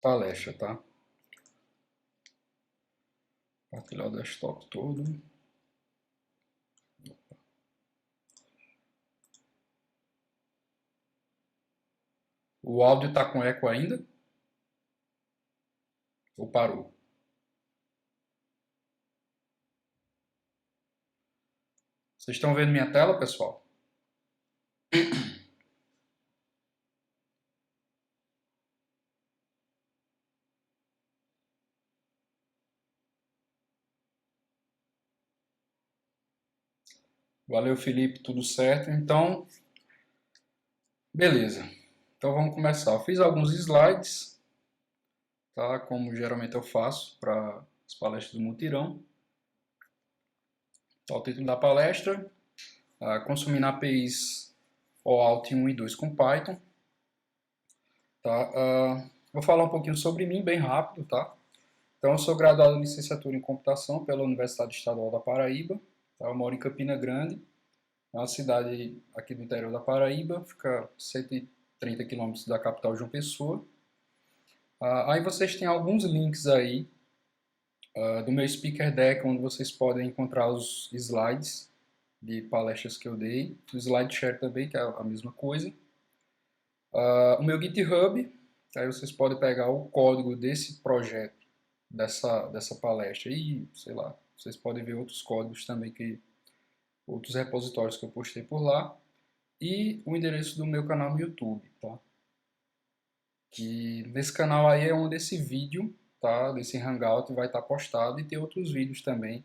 palestra, tá? Compartilhar o desktop todo. O áudio tá com eco ainda? Ou parou? Vocês estão vendo minha tela, pessoal? Valeu, Felipe, tudo certo? Então, beleza. Então vamos começar. Eu fiz alguns slides, tá? Como geralmente eu faço para as palestras do Mutirão. Tá, o título da palestra: Consumindo APIs OAuth 1 e 2 com Python. Tá? Vou falar um pouquinho sobre mim, bem rápido, tá? Então, eu sou graduado em licenciatura em computação pela Universidade Estadual da Paraíba. Tá? Eu moro em Campina Grande, é uma cidade aqui do interior da Paraíba, fica 130 quilômetros da capital João Pessoa. Aí vocês têm alguns links aí do meu speaker deck, onde vocês podem encontrar os slides de palestras que eu dei. O SlideShare também, que é a mesma coisa. O meu GitHub, aí vocês podem pegar o código desse projeto, dessa palestra e, sei lá, vocês podem ver outros códigos também, outros repositórios que eu postei por lá, e o endereço do meu canal no YouTube, tá? Que nesse canal aí é onde esse vídeo, tá, desse Hangout vai estar postado, e tem outros vídeos também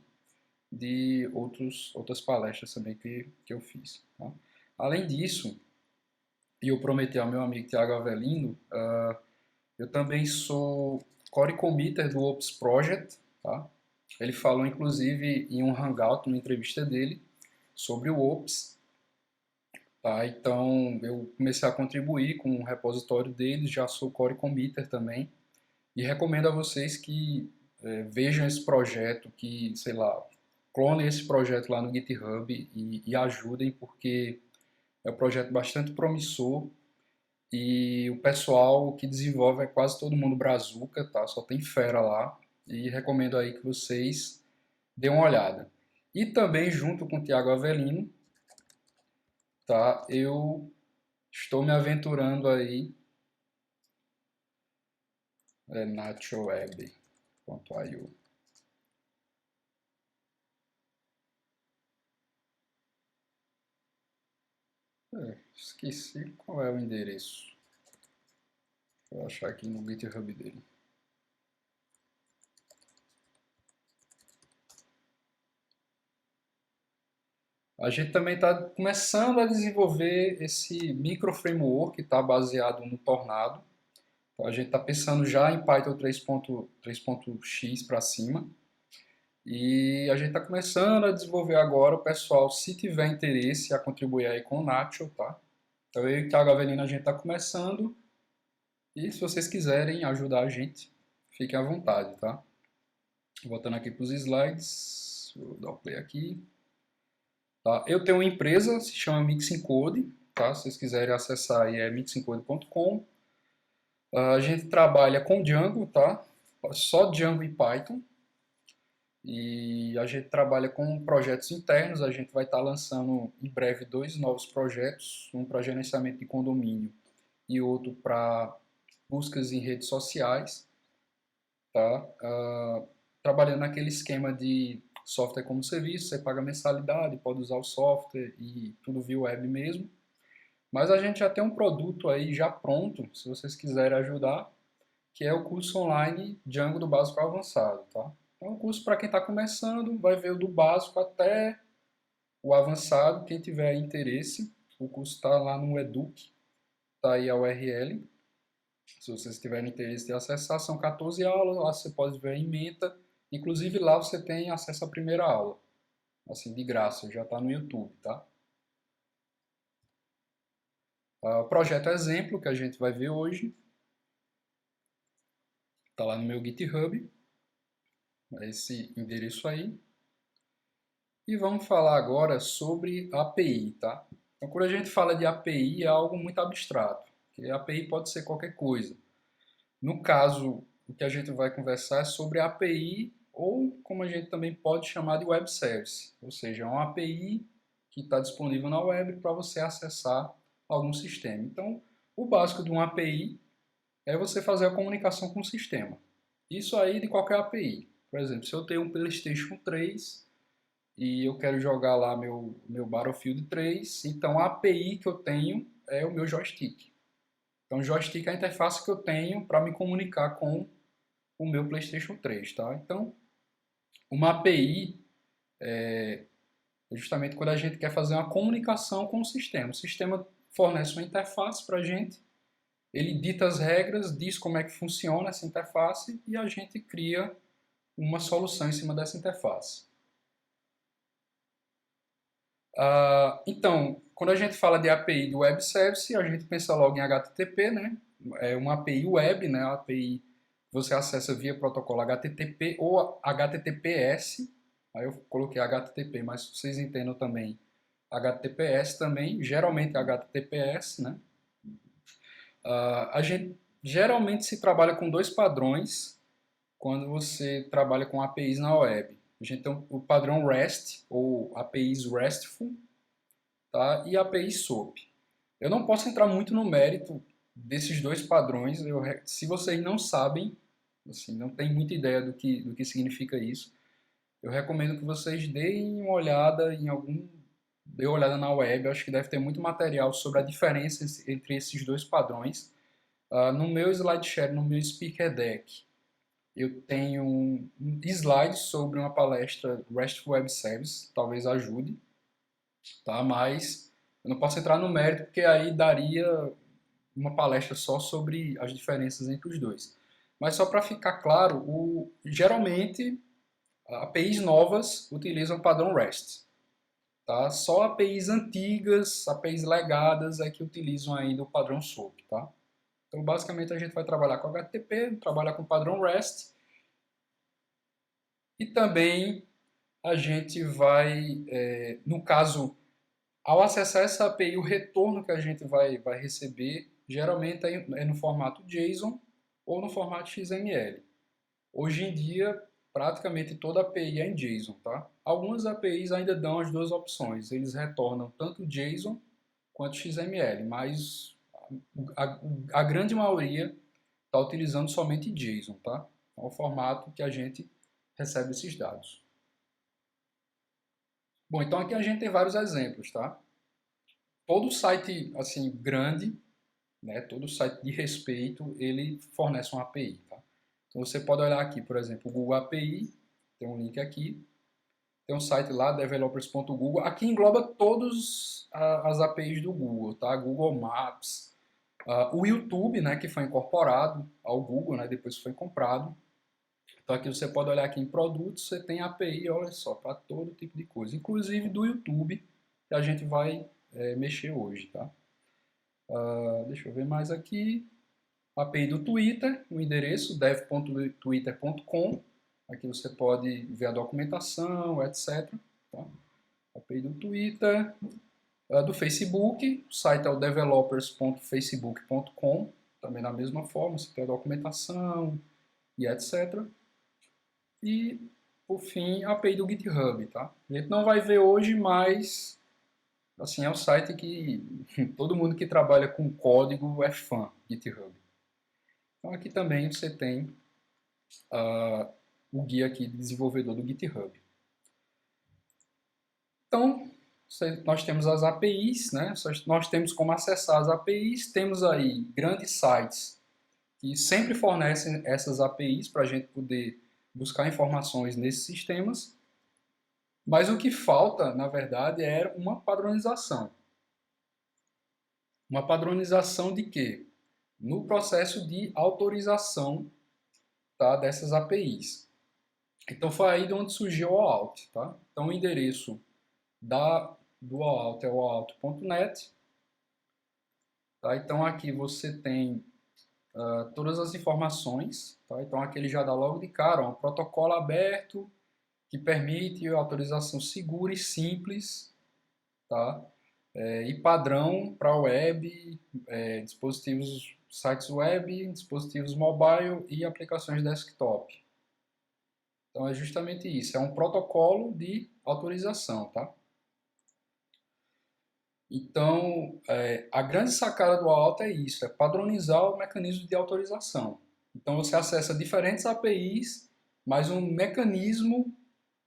de outras palestras também que eu fiz, tá? Além disso, e eu prometi ao meu amigo Thiago Avelino, eu também sou core committer do Ops Project, tá? Ele falou inclusive em um Hangout, numa entrevista dele, sobre o Ops, tá? Então eu comecei a contribuir com o repositório deles, já sou core committer também, e recomendo a vocês que vejam esse projeto, que, sei lá, clonem esse projeto lá no GitHub e ajudem, porque é um projeto bastante promissor. E o pessoal que desenvolve é quase todo mundo brazuca, tá? Só tem fera lá. E recomendo aí que vocês dêem uma olhada. E também, junto com o Thiago Avelino, tá? Eu estou me aventurando aí nachoweb.io. Esqueci qual é o endereço. Vou achar aqui no GitHub dele. A gente também está começando a desenvolver esse micro framework que está baseado no Tornado. Então, a gente está pensando já em Python 3.x para cima. E a gente está começando a desenvolver agora. O pessoal, se tiver interesse, a contribuir aí com o Nacho, tá? Então eu e o Thiago Avelino, a gente está começando. E se vocês quiserem ajudar a gente, fiquem à vontade, tá? Voltando aqui para os slides. Vou dar o play aqui. Tá? Eu tenho uma empresa, se chama Mixing Code, tá? Se vocês quiserem acessar aí é mixingcode.com. A gente trabalha com Django, tá? Só Django e Python. E a gente trabalha com projetos internos. A gente vai estar lançando em breve 2 novos projetos, um para gerenciamento de condomínio e outro para buscas em redes sociais, tá? Trabalhando naquele esquema de software como serviço, você paga mensalidade, pode usar o software e tudo via web mesmo. Mas a gente já tem um produto aí já pronto, se vocês quiserem ajudar, que é o curso online Django do Básico ao Avançado, tá? É um curso para quem está começando, vai ver o do básico até o avançado. Quem tiver interesse, o curso está lá no Educ, tá aí a URL. Se vocês tiverem interesse de acessar, são 14 aulas, lá você pode ver a ementa. Inclusive lá você tem acesso à primeira aula, assim, de graça, já está no YouTube, tá? O projeto exemplo que a gente vai ver hoje está lá no meu GitHub, é esse endereço aí. E vamos falar agora sobre API, tá? Então, quando a gente fala de API, é algo muito abstrato, porque API pode ser qualquer coisa. No caso, o que a gente vai conversar é sobre a API, ou como a gente também pode chamar de Web Service, ou seja, é uma API que está disponível na web para você acessar algum sistema. Então, o básico de uma API é você fazer a comunicação com o sistema. Isso aí de qualquer API. Por exemplo, se eu tenho um PlayStation 3 e eu quero jogar lá meu Battlefield 3, então a API que eu tenho é o meu joystick. Então, o joystick é a interface que eu tenho para me comunicar com o meu PlayStation 3, tá? Então, uma API é justamente quando a gente quer fazer uma comunicação com o sistema. O sistema fornece uma interface para a gente, ele dita as regras, diz como é que funciona essa interface e a gente cria uma solução em cima dessa interface. Então, quando a gente fala de API do Web Service, a gente pensa logo em HTTP, né? É uma API web, né? A API você acessa via protocolo HTTP ou HTTPS. Aí eu coloquei HTTP, mas vocês entendam também HTTPS também, geralmente HTTPS, né? A gente geralmente se trabalha com dois padrões quando você trabalha com APIs na web. A gente tem o padrão REST, ou APIs RESTful, tá? E API SOAP. Eu não posso entrar muito no mérito desses dois padrões. Se vocês não sabem, assim, não tem muita ideia do que significa isso, eu recomendo que vocês deem uma olhada em algum, dê uma olhada na web. Eu acho que deve ter muito material sobre a diferença entre esses dois padrões. No meu SlideShare, no meu Speaker Deck, eu tenho um slide sobre uma palestra RESTful Web Service, talvez ajude, tá? Mas eu não posso entrar no mérito porque aí daria uma palestra só sobre as diferenças entre os dois. Mas só para ficar claro, geralmente APIs novas utilizam o padrão REST. Tá? Só APIs antigas, APIs legadas é que utilizam ainda o padrão SOAP. Tá? Então, basicamente, a gente vai trabalhar com HTTP, trabalhar com o padrão REST e também a gente vai, no caso, ao acessar essa API, o retorno que a gente vai receber geralmente é no formato JSON ou no formato XML. Hoje em dia, praticamente toda API é em JSON, tá? Algumas APIs ainda dão as duas opções, eles retornam tanto JSON quanto XML, mas a, a grande maioria está utilizando somente JSON, tá? É o formato que a gente recebe esses dados. Bom, então aqui a gente tem vários exemplos, tá? Todo site assim grande, né, todo site de respeito, ele fornece uma API, tá? Então você pode olhar aqui, por exemplo, o Google API, tem um link aqui, tem um site lá, developers.google, aqui engloba todas as APIs do Google, tá? Google Maps, o YouTube, né, que foi incorporado ao Google, né, depois foi comprado. Então aqui você pode olhar aqui em produtos, você tem API, olha só, para todo tipo de coisa, inclusive do YouTube, que a gente vai mexer hoje, tá? Deixa eu ver mais aqui. API do Twitter, o endereço dev.twitter.com. Aqui você pode ver a documentação, etc. Tá? API do Twitter. Do Facebook, o site é o developers.facebook.com. Também da mesma forma, você tem a documentação e etc. E, por fim, a API do GitHub. Tá? A gente não vai ver hoje, mas assim, é um site que todo mundo que trabalha com código é fã, GitHub. Então aqui também você tem o guia aqui de desenvolvedor do GitHub. Então, nós temos as APIs, né? Nós temos como acessar as APIs, temos aí grandes sites que sempre fornecem essas APIs para a gente poder buscar informações nesses sistemas, mas o que falta, na verdade, é uma padronização. Uma padronização de quê? No processo de autorização, tá, dessas APIs. Então foi aí de onde surgiu o OAuth, tá? Então o endereço do OAuth é oauth.net, tá? Então aqui você tem todas as informações, tá? Então aqui ele já dá logo de cara, um protocolo aberto que permite autorização segura e simples, tá? E padrão para web, dispositivos sites web, dispositivos mobile e aplicações desktop. Então é justamente isso, é um protocolo de autorização, tá? Então, a grande sacada do OAuth é isso, é padronizar o mecanismo de autorização. Então você acessa diferentes APIs, mas um mecanismo,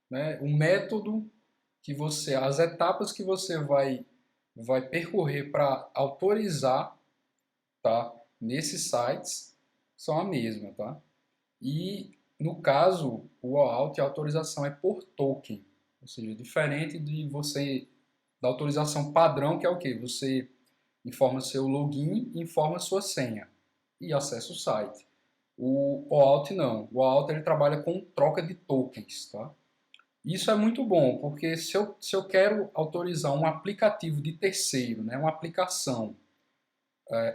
né, um método que você, as etapas que você vai percorrer para autorizar, tá, nesses sites são a mesma, tá? E no caso, o OAuth, a autorização é por token, ou seja, diferente de você da autorização padrão, que é o quê? Você informa seu login, informa sua senha e acessa o site. O OAuth não. O OAuth ele trabalha com troca de tokens, tá? Isso é muito bom, porque se eu quero autorizar um aplicativo de terceiro, né, uma aplicação,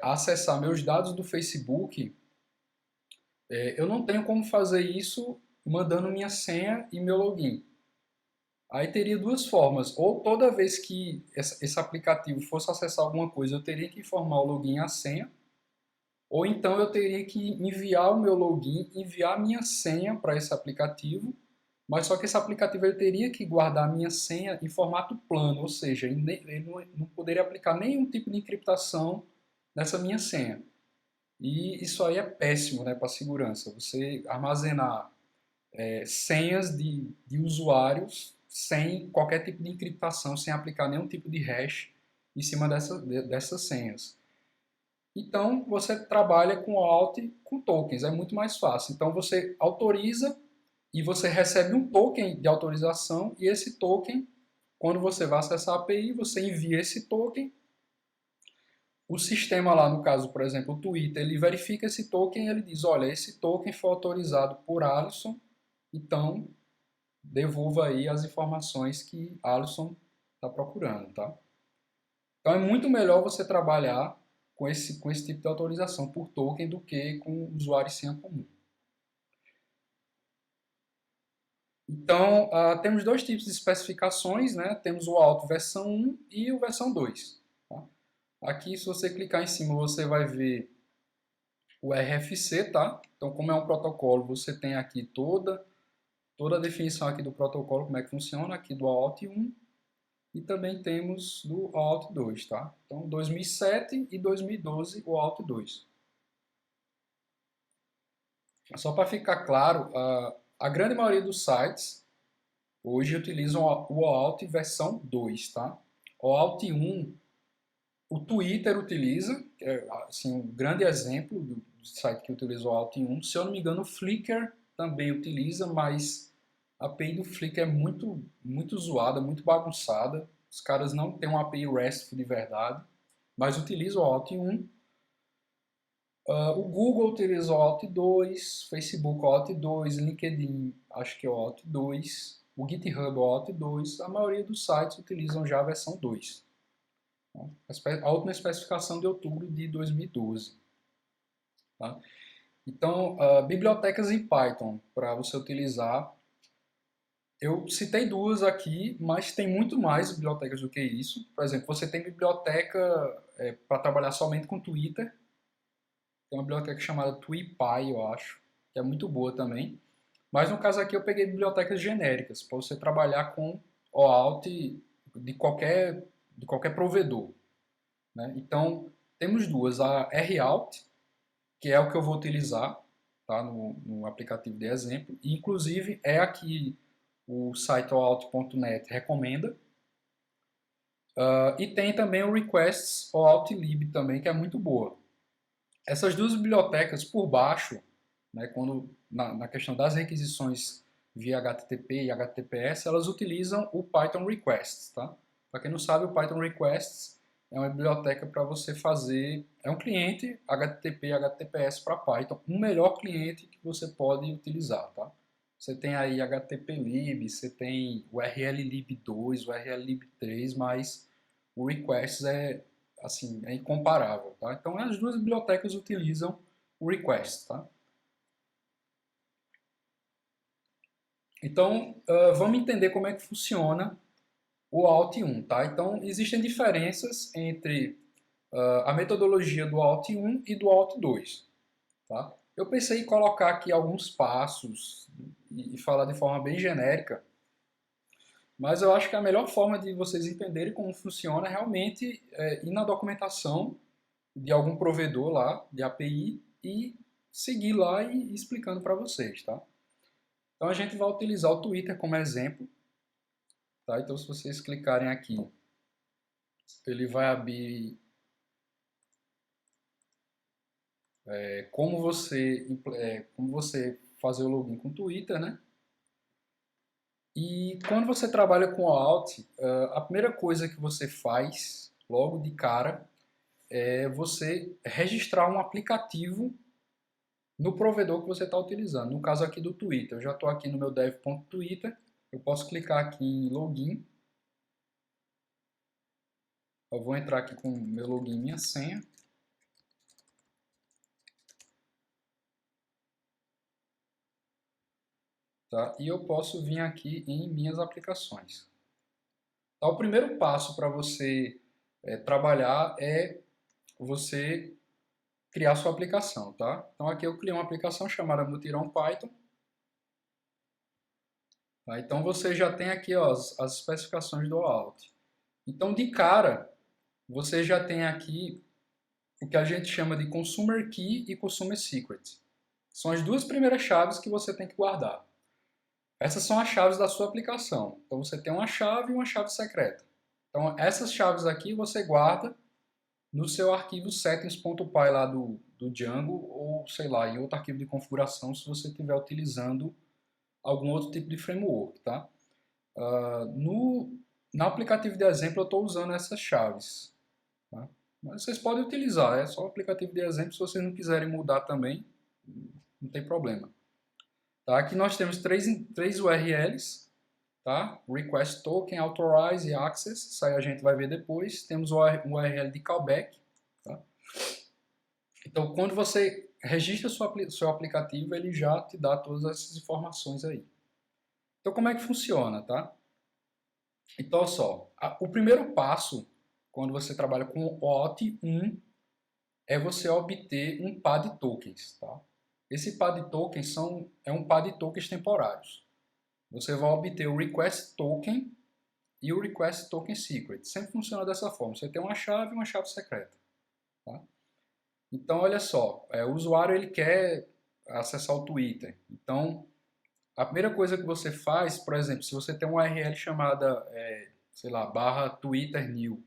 a acessar meus dados do Facebook, eu não tenho como fazer isso mandando minha senha e meu login. Aí teria duas formas. Ou toda vez que esse aplicativo fosse acessar alguma coisa, eu teria que informar o login e a senha. Ou então eu teria que enviar o meu login, enviar a minha senha para esse aplicativo. Mas só que esse aplicativo ele teria que guardar a minha senha em formato plano. Ou seja, ele não poderia aplicar nenhum tipo de encriptação nessa minha senha. E isso aí é péssimo, né, para a segurança. Você armazenar senhas de usuários sem qualquer tipo de encriptação, sem aplicar nenhum tipo de hash em cima dessas senhas. Então, você trabalha com OAuth com tokens, é muito mais fácil. Então, você autoriza e você recebe um token de autorização e esse token, quando você vai acessar a API, você envia esse token. O sistema lá, no caso, por exemplo, o Twitter, ele verifica esse token e ele diz, olha, esse token foi autorizado por Alisson, então devolva aí as informações que Alisson está procurando, tá? Então é muito melhor você trabalhar com esse tipo de autorização por token do que com usuário e senha comum. Então, temos dois tipos de especificações, né? Temos o OAuth versão 1 e o versão 2. Tá? Aqui, se você clicar em cima, você vai ver o RFC, tá? Então, como é um protocolo, você tem aqui toda a definição aqui do protocolo, como é que funciona, aqui do OAuth 1 e também temos do OAuth 2, tá? Então, 2007 e 2012 o OAuth 2. Só para ficar claro, a grande maioria dos sites hoje utilizam o OAuth versão 2, tá? O OAuth 1, o Twitter utiliza, que é assim, um grande exemplo do site que utiliza o OAuth 1. Se eu não me engano, o Flickr também utiliza, mas a API do Flickr é muito zoada, muito bagunçada. Os caras não têm uma API RESTful de verdade, mas utilizam o OAuth 1. O Google utiliza o OAuth 2, Facebook o OAuth 2, LinkedIn acho que é o OAuth 2, o GitHub o OAuth 2, a maioria dos sites utilizam já a versão 2. A última especificação de outubro de 2012. Tá? Então, bibliotecas em Python para você utilizar. Eu citei duas aqui, mas tem muito mais bibliotecas do que isso. Por exemplo, você tem biblioteca para trabalhar somente com Twitter. Tem uma biblioteca chamada TweetPy, eu acho, que é muito boa também. Mas no caso aqui eu peguei bibliotecas genéricas, para você trabalhar com OAuth de qualquer provedor. Né? Então, temos duas. A RAuth, que é o que eu vou utilizar tá? no aplicativo de exemplo. E, inclusive, é aqui o site oauth.net recomenda. E tem também o Requests OAuth-lib também, que é muito boa. Essas duas bibliotecas por baixo, né, quando na questão das requisições via HTTP e HTTPS, elas utilizam o Python Requests. Tá? Para quem não sabe, o Python Requests é uma biblioteca para você fazer, é um cliente HTTP e HTTPS para Python, um melhor cliente que você pode utilizar. Tá? Você tem aí HTTPlib, você tem o RLlib2, o RLlib3, mas o Requests é incomparável. Tá? Então, as duas bibliotecas utilizam o Request. Tá? Então, vamos entender como é que funciona o OAuth 1. Tá? Então, existem diferenças entre a metodologia do ALT1 e do ALT2. Tá? Eu pensei em colocar aqui alguns passos e falar de forma bem genérica, mas eu acho que a melhor forma de vocês entenderem como funciona é realmente ir na documentação de algum provedor lá, de API, e seguir lá e ir explicando para vocês. Tá? Então a gente vai utilizar o Twitter como exemplo. Tá? Então se vocês clicarem aqui, ele vai abrir como você fazer o login com o Twitter, né? E quando você trabalha com o Alt, a primeira coisa que você faz, logo de cara, é você registrar um aplicativo no provedor que você está utilizando. No caso aqui do Twitter, eu já estou aqui no meu dev.twitter, eu posso clicar aqui em login. Eu vou entrar aqui com meu login e minha senha. Tá? E eu posso vir aqui em minhas aplicações. Tá? O primeiro passo para você trabalhar é você criar sua aplicação, tá? Então aqui eu criei uma aplicação chamada Mutirão Python. Tá? Então você já tem aqui ó, as especificações do Alt. Então de cara você já tem aqui o que a gente chama de Consumer Key e Consumer Secret. São as duas primeiras chaves que você tem que guardar. Essas são as chaves da sua aplicação. Então você tem uma chave e uma chave secreta. Então essas chaves aqui você guarda no seu arquivo settings.py lá do Django ou, sei lá, em outro arquivo de configuração se você estiver utilizando algum outro tipo de framework, tá? No aplicativo de exemplo eu estou usando essas chaves, tá? Mas vocês podem utilizar, é só o aplicativo de exemplo, se vocês não quiserem mudar também, não tem problema. Tá? Aqui nós temos três URLs, tá? Request Token, Authorize e Access, isso aí a gente vai ver depois. Temos o URL de callback. Tá? Então, quando você registra seu aplicativo, ele já te dá todas essas informações aí. Então, como é que funciona? Tá? Então, olha só, o primeiro passo, quando você trabalha com o OAuth1, é você obter um par de tokens. Tá? Esse par de tokens é um par de tokens temporários. Você vai obter o Request Token e o Request Token Secret. Sempre funciona dessa forma. Você tem uma chave e uma chave secreta. Tá? Então, olha só. O usuário ele quer acessar o Twitter. Então, a primeira coisa que você faz, por exemplo, se você tem uma URL chamada, sei lá, /Twitter_new.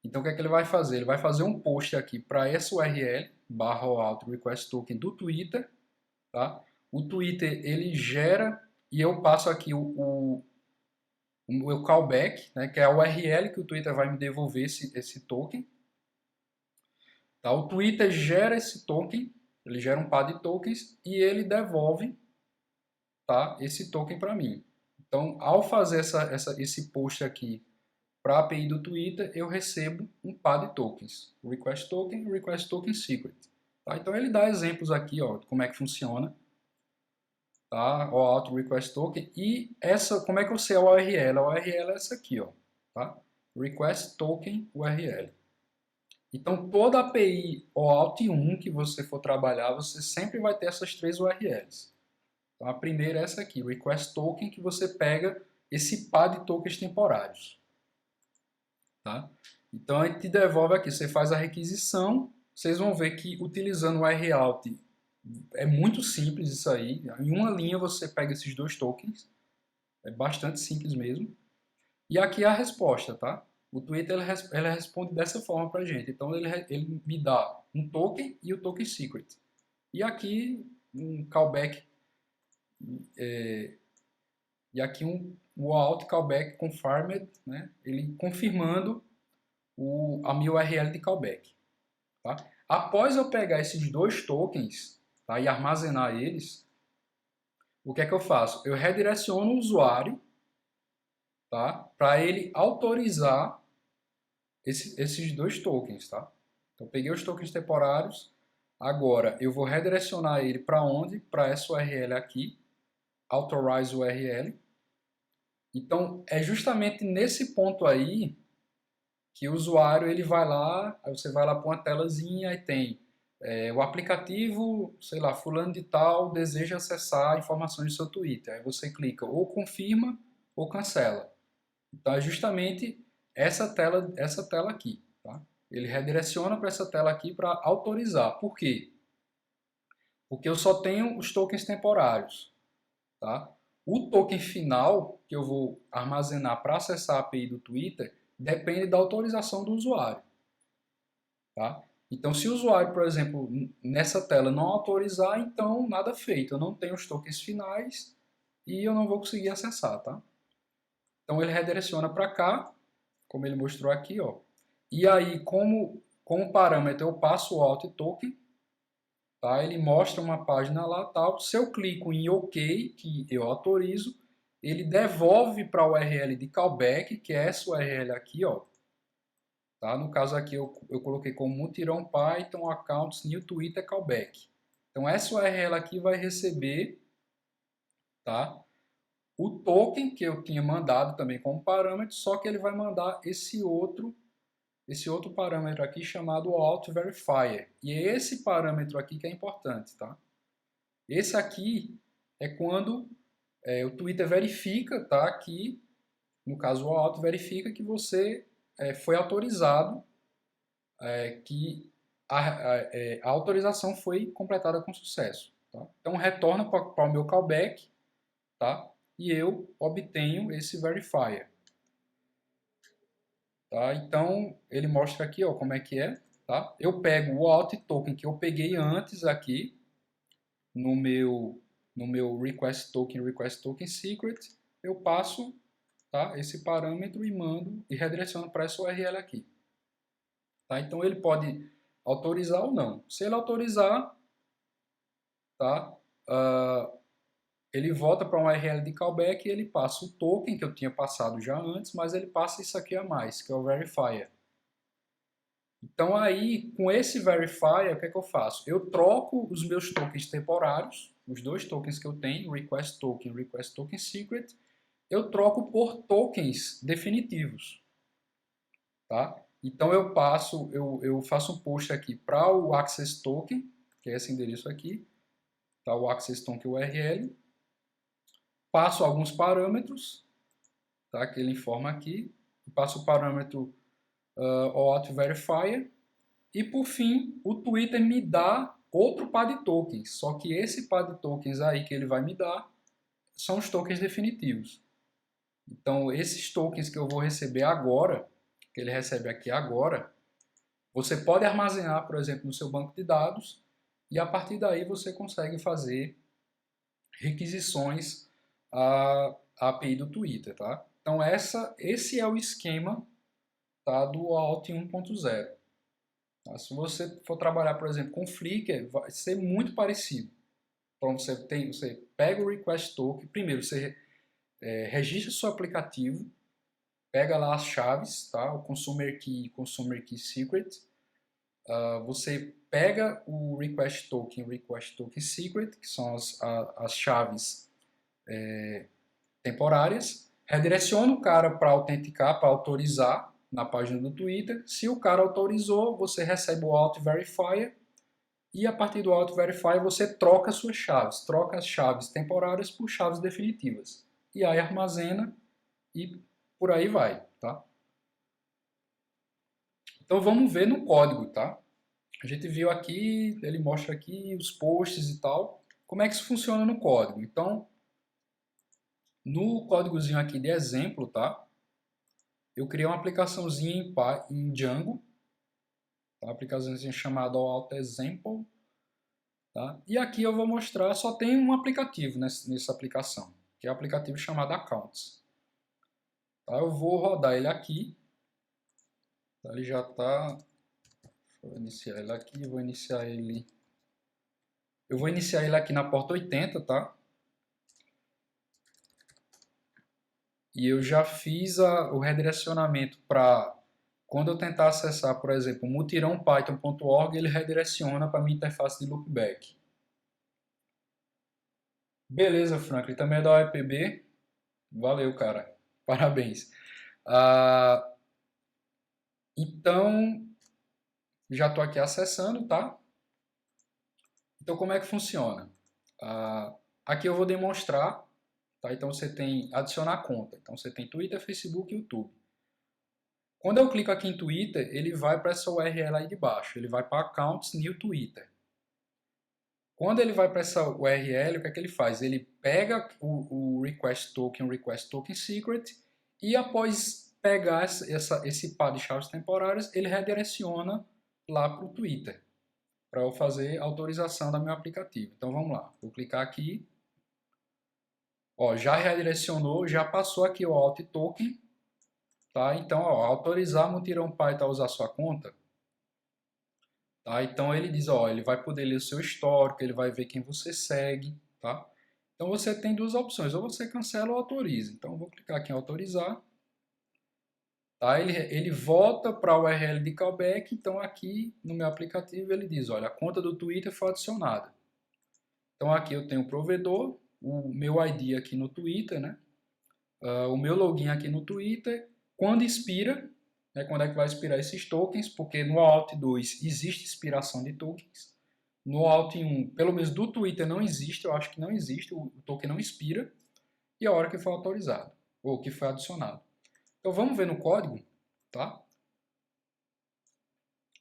Então, o que é que ele vai fazer? Ele vai fazer um post aqui para essa URL, /alt request token do Twitter. Tá? O Twitter, ele gera, e eu passo aqui o callback, né, que é a URL que o Twitter vai me devolver esse token. Tá? O Twitter gera esse token, ele gera um par de tokens e ele devolve, tá, esse token para mim. Então, ao fazer esse post aqui para a API do Twitter, eu recebo um par de tokens, Request Token e Request Token Secret. Tá? Então, ele dá exemplos aqui ó, de como é que funciona. Tá? O auto request token e como é que eu sei a URL? A URL é essa aqui, ó, tá? Request token URL. Então toda API OAuth1 que você for trabalhar, você sempre vai ter essas três URLs. Então a primeira é essa aqui, request token, que você pega esse par de tokens temporários, tá? Então a gente te devolve aqui, você faz a requisição, vocês vão ver que utilizando o RAuth é muito simples isso aí. Em uma linha você pega esses dois tokens. É bastante simples mesmo. E aqui é a resposta, tá? O Twitter ele responde dessa forma pra gente. Então ele me dá um token e o token secret. E aqui um callback. E aqui o out callback confirmed, né? Ele confirmando a minha URL de callback. Tá? Após eu pegar esses dois tokens, tá, e armazenar eles, o que é que eu faço? Eu redireciono o usuário, tá, para ele autorizar esses dois tokens. Tá? Então, eu peguei os tokens temporários, agora eu vou redirecionar ele para onde? Para essa URL aqui, authorize URL. Então, é justamente nesse ponto aí que o usuário ele vai lá, aí você vai lá para uma telazinha e tem o aplicativo, sei lá, fulano de tal deseja acessar informações do seu Twitter. Aí você clica ou confirma ou cancela. Então é justamente essa tela aqui, tá? Ele redireciona para essa tela aqui para autorizar. Por quê? Porque eu só tenho os tokens temporários, tá? O token final que eu vou armazenar para acessar a API do Twitter depende da autorização do usuário, tá? Então, se o usuário, por exemplo, nessa tela não autorizar, então nada feito. Eu não tenho os tokens finais e eu não vou conseguir acessar, tá? Então ele redireciona para cá, como ele mostrou aqui, ó. E aí, como parâmetro eu passo o alt token, tá? Ele mostra uma página lá, tal. Se eu clico em OK, que eu autorizo, ele devolve para a URL de callback, que é essa URL aqui, ó. Tá? No caso aqui eu coloquei como mutirão Python accounts new Twitter callback. Então essa URL aqui vai receber, tá? O token que eu tinha mandado também como parâmetro, só que ele vai mandar esse outro parâmetro aqui chamado auth verifier. E é esse parâmetro aqui que é importante, tá? Esse aqui é quando o Twitter verifica, tá? Que, no caso, o auth verifica que você foi autorizado, que a autorização foi completada com sucesso. Tá? Então, retorna para o meu callback, tá? E eu obtenho esse verifier. Tá? Então, ele mostra aqui ó, como é que é. Tá? Eu pego o alt token que eu peguei antes aqui no meu request token secret, eu passo, tá, esse parâmetro e mando e redireciono para essa URL aqui. Tá? Então ele pode autorizar ou não. Se ele autorizar, tá, ele volta para uma URL de callback e ele passa o token que eu tinha passado já antes, mas ele passa isso aqui a mais, que é o verifier. Então aí, com esse verifier, o que é que eu faço? Eu troco os meus tokens temporários, os dois tokens que eu tenho, request token secret, eu troco por tokens definitivos, tá? Então eu faço um post aqui para o access token, que é esse endereço aqui, tá? O access token URL, passo alguns parâmetros, tá? Que ele informa aqui, passo o parâmetro auth verifier, e por fim, o Twitter me dá outro par de tokens, só que esse par de tokens aí que ele vai me dar são os tokens definitivos. Então, esses tokens que eu vou receber agora, que ele recebe aqui agora, você pode armazenar, por exemplo, no seu banco de dados e a partir daí você consegue fazer requisições à API do Twitter, tá? Então, esse é o esquema, tá, do OAuth 1.0. Tá? Se você for trabalhar, por exemplo, com Flickr, vai ser muito parecido. Então, você pega o request token, primeiro você registra seu aplicativo, pega lá as chaves, tá? O consumer key secret. Você pega o request token secret, que são as chaves temporárias, redireciona o cara para autenticar, para autorizar na página do Twitter. Se o cara autorizou, você recebe o auth verifier e a partir do auth verifier você troca suas chaves, troca as chaves temporárias por chaves definitivas. E aí armazena e por aí vai, tá? Então vamos ver no código, tá? A gente viu aqui, ele mostra aqui os posts e tal. Como é que isso funciona no código? Então, no códigozinho aqui de exemplo, tá? Eu criei uma aplicaçãozinha em Django, tá? Uma aplicaçãozinha chamada AutoExample, tá? E aqui eu vou mostrar, só tem um aplicativo nessa aplicação, que é o aplicativo chamado Accounts. Tá? Eu vou rodar ele aqui, tá? Ele já está. Vou iniciar ele aqui, vou iniciar ele. Eu vou iniciar ele aqui na porta 80, tá? E eu já fiz o redirecionamento para quando eu tentar acessar, por exemplo, mutirãopython.org, ele redireciona para a minha interface de loopback. Beleza, Franklin, também é da OEPB. Valeu, cara. Parabéns. Então, já estou aqui acessando, tá? Então, como é que funciona? Aqui eu vou demonstrar, tá? Então, você tem adicionar conta. Então, você tem Twitter, Facebook e YouTube. Quando eu clico aqui em Twitter, ele vai para essa URL aí de baixo. Ele vai para Accounts New Twitter. Quando ele vai para essa URL, o que é que ele faz? Ele pega o request token secret, e após pegar esse par de chaves temporárias, ele redireciona lá para o Twitter, para eu fazer autorização do meu aplicativo. Então vamos lá, vou clicar aqui, ó, já redirecionou, já passou aqui o alt token, tá? Então, ó, autorizar Mutirão Python a usar sua conta. Tá? Então ele diz, ó, ele vai poder ler o seu histórico, ele vai ver quem você segue, tá? Então você tem duas opções, ou você cancela ou autoriza. Então eu vou clicar aqui em autorizar, tá? Ele volta para a URL de callback, então aqui no meu aplicativo ele diz, olha, a conta do Twitter foi adicionada. Então aqui eu tenho o provedor, o meu ID aqui no Twitter, né? O meu login aqui no Twitter, quando expira, né, quando é que vai expirar esses tokens, porque no Alt 2 existe expiração de tokens, no Alt 1, pelo menos do Twitter não existe, eu acho que não existe, o token não expira, e a hora que foi autorizado, ou que foi adicionado. Então vamos ver no código, tá?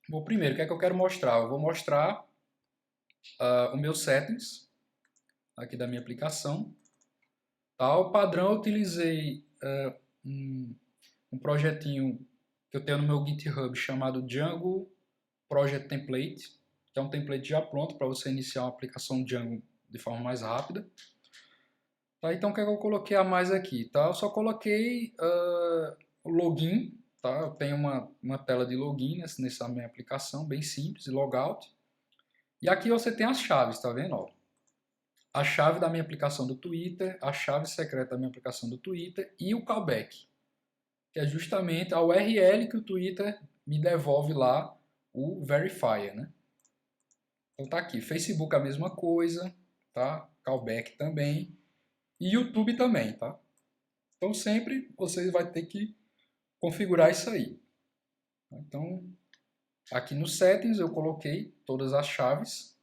Bom, primeiro, o que é que eu quero mostrar? Eu vou mostrar o meu settings, aqui da minha aplicação. Tá? O padrão eu utilizei um projetinho que eu tenho no meu GitHub chamado Django Project Template, que é um template já pronto para você iniciar uma aplicação Django de forma mais rápida. Tá, então o que é que eu coloquei a mais aqui? Tá? Eu só coloquei o login, tá? Eu tenho uma tela de login nessa minha aplicação, bem simples, logout. E aqui você tem as chaves, tá vendo? Ó, a chave da minha aplicação do Twitter, a chave secreta da minha aplicação do Twitter e o callback, que é justamente a URL que o Twitter me devolve lá, o verifier, né? Então tá aqui, Facebook a mesma coisa, tá? Callback também e YouTube também, tá? Então sempre vocês vai ter que configurar isso aí. Então aqui no settings eu coloquei todas as chaves.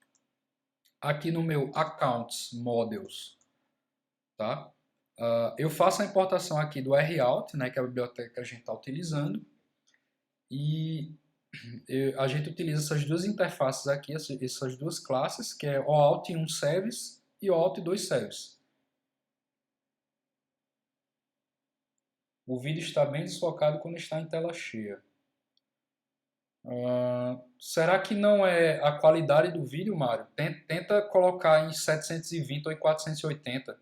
Aqui no meu accounts models, tá? Eu faço a importação aqui do RAuth, né, que é a biblioteca que a gente está utilizando, e a gente utiliza essas duas interfaces aqui, essas duas classes, que é o OAuth1 Service e o OAuth2 Service. O vídeo está bem desfocado quando está em tela cheia. Será que não é a qualidade do vídeo, Mário? Tenta colocar em 720 ou em 480.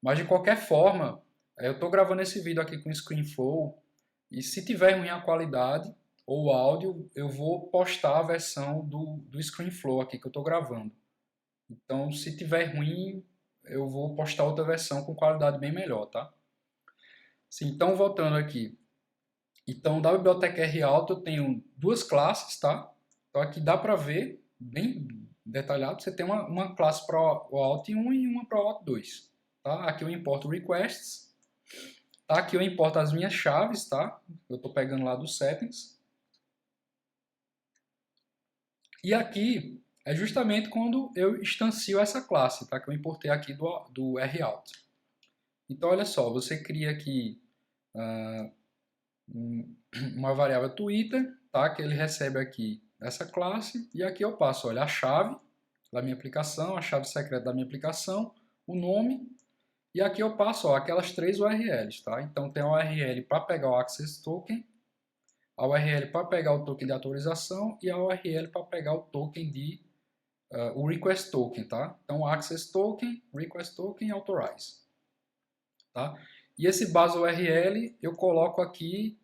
Mas de qualquer forma, eu estou gravando esse vídeo aqui com ScreenFlow, e se tiver ruim a qualidade ou o áudio, eu vou postar a versão do ScreenFlow aqui que eu estou gravando. Então, se tiver ruim, eu vou postar outra versão com qualidade bem melhor, tá? Sim, então, voltando aqui. Então, da biblioteca RAuth eu tenho duas classes, tá? Então, aqui dá para ver, bem detalhado, você tem uma classe para o Alt1 e uma para o Alt2. Tá? Aqui eu importo requests, tá? Aqui eu importo as minhas chaves, tá? Eu estou pegando lá dos settings. E aqui é justamente quando eu instancio essa classe, tá? Que eu importei aqui do RAuth. Então, olha só, você cria aqui uma variável Twitter, tá? Que ele recebe aqui essa classe, e aqui eu passo, olha, a chave da minha aplicação, a chave secreta da minha aplicação, o nome, e aqui eu passo, ó, aquelas três URLs, tá? Então tem a URL para pegar o Access Token, a URL para pegar o token de autorização e a URL para pegar o token de o Request Token, tá? Então Access Token, Request Token e Authorize, tá? E esse base URL eu coloco aqui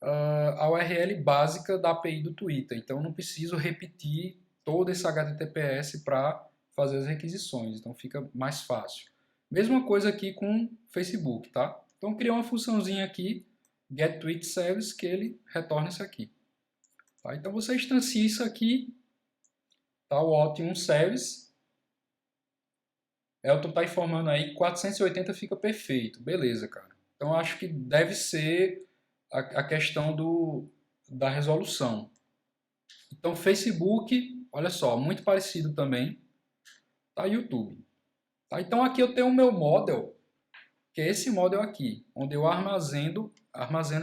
a URL básica da API do Twitter, então eu não preciso repetir todo esse HTTPS para fazer as requisições, então fica mais fácil. Mesma coisa aqui com Facebook, tá? Então criei uma funçãozinha aqui, getTweetService, que ele retorna isso aqui. Tá? Então você instancia isso aqui, tá? O Alt1 Service. Elton está informando aí que 480 fica perfeito. Beleza, cara. Então acho que deve ser a questão da resolução. Então, Facebook, olha só, muito parecido também, tá? YouTube. Tá? Então, aqui eu tenho o meu model, que é esse model aqui, onde eu armazeno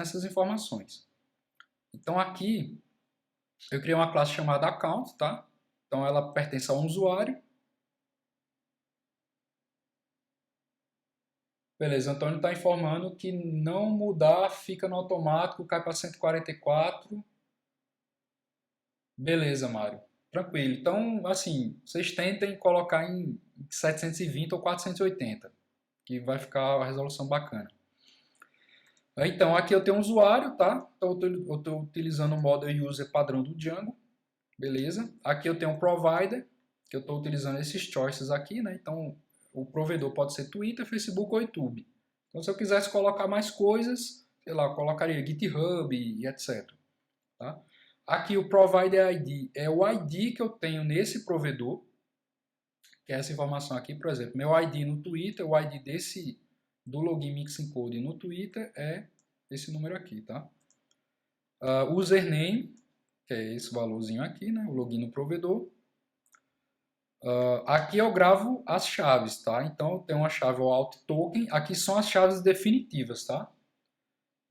essas informações. Então, aqui, eu criei uma classe chamada account, tá? Então, ela pertence a um usuário. Beleza, o Antônio está informando que não mudar, fica no automático, cai para 144. Beleza, Mário. Tranquilo. Então, assim, vocês tentem colocar em 720 ou 480, que vai ficar a resolução bacana. Então, aqui eu tenho um usuário, tá? Então, eu estou utilizando o model user padrão do Django. Beleza? Aqui eu tenho um provider, que eu estou utilizando esses choices aqui, né? Então, o provedor pode ser Twitter, Facebook ou YouTube. Então, se eu quisesse colocar mais coisas, sei lá, eu colocaria GitHub e etc. Tá? Aqui o Provider ID é o ID que eu tenho nesse provedor, que é essa informação aqui, por exemplo, meu ID no Twitter, o ID do login Mixing Code no Twitter é esse número aqui, tá? Username, que é esse valorzinho aqui, né? O login no provedor. Aqui eu gravo as chaves, tá? Então eu tenho uma chave o alt token, aqui são as chaves definitivas, tá?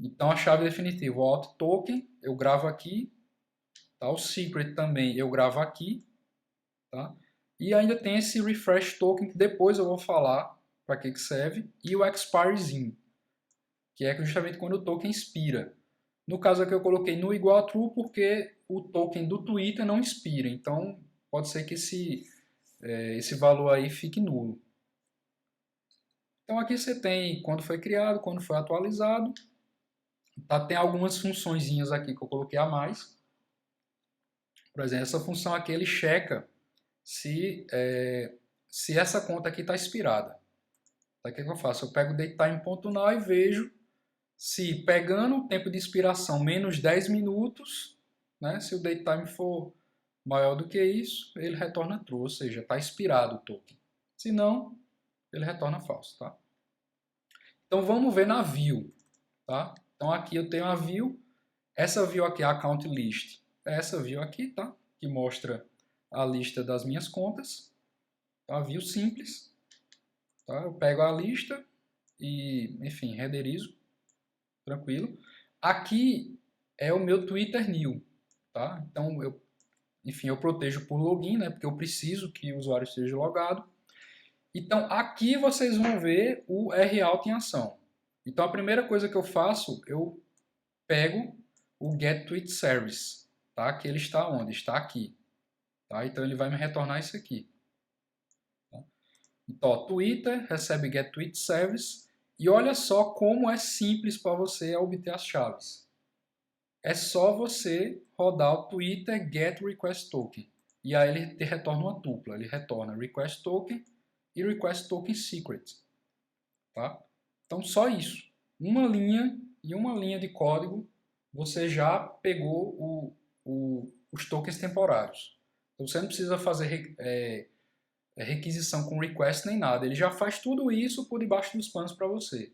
Então a chave definitiva, o alt token, eu gravo aqui, tá? O secret também eu gravo aqui, tá? E ainda tem esse refresh token que depois eu vou falar para que serve, e o expirezinho, que é justamente quando o token expira. No caso aqui eu coloquei no igual a true porque o token do Twitter não expira, então pode ser que esse valor aí fique nulo. Então aqui você tem quando foi criado, quando foi atualizado. Tá, tem algumas funçõezinhas aqui que eu coloquei a mais. Por exemplo, essa função aqui ele checa se essa conta aqui está expirada. Então, o que eu faço? Eu pego o datetime.now e vejo se pegando o tempo de expiração menos 10 minutos, né, se o datetime for maior do que isso, ele retorna true, ou seja, está expirado o token. Se não, ele retorna falso. Tá? Então vamos ver na view. Tá? Então aqui eu tenho a view, essa view aqui é a account list, é essa view aqui, tá? Que mostra a lista das minhas contas, tá? View simples, tá? Eu pego a lista e, enfim, renderizo, tranquilo. Aqui é o meu Twitter new, tá? Então eu protejo por login, né? Porque eu preciso que o usuário esteja logado. Então aqui vocês vão ver o RAuth em ação. Então a primeira coisa que eu faço, eu pego o getTweetService, tá? Que ele está onde? Está aqui. Tá? Então ele vai me retornar isso aqui. Tá? Então, ó, Twitter recebe getTweetService e olha só como é simples para você obter as chaves. É só você rodar o Twitter getRequestToken e aí ele te retorna uma tupla. Ele retorna requestToken e requestToken secret. Tá? Então só isso. Uma linha e uma linha de código você já pegou os tokens temporários. Então você não precisa fazer requisição com request nem nada. Ele já faz tudo isso por debaixo dos panos para você.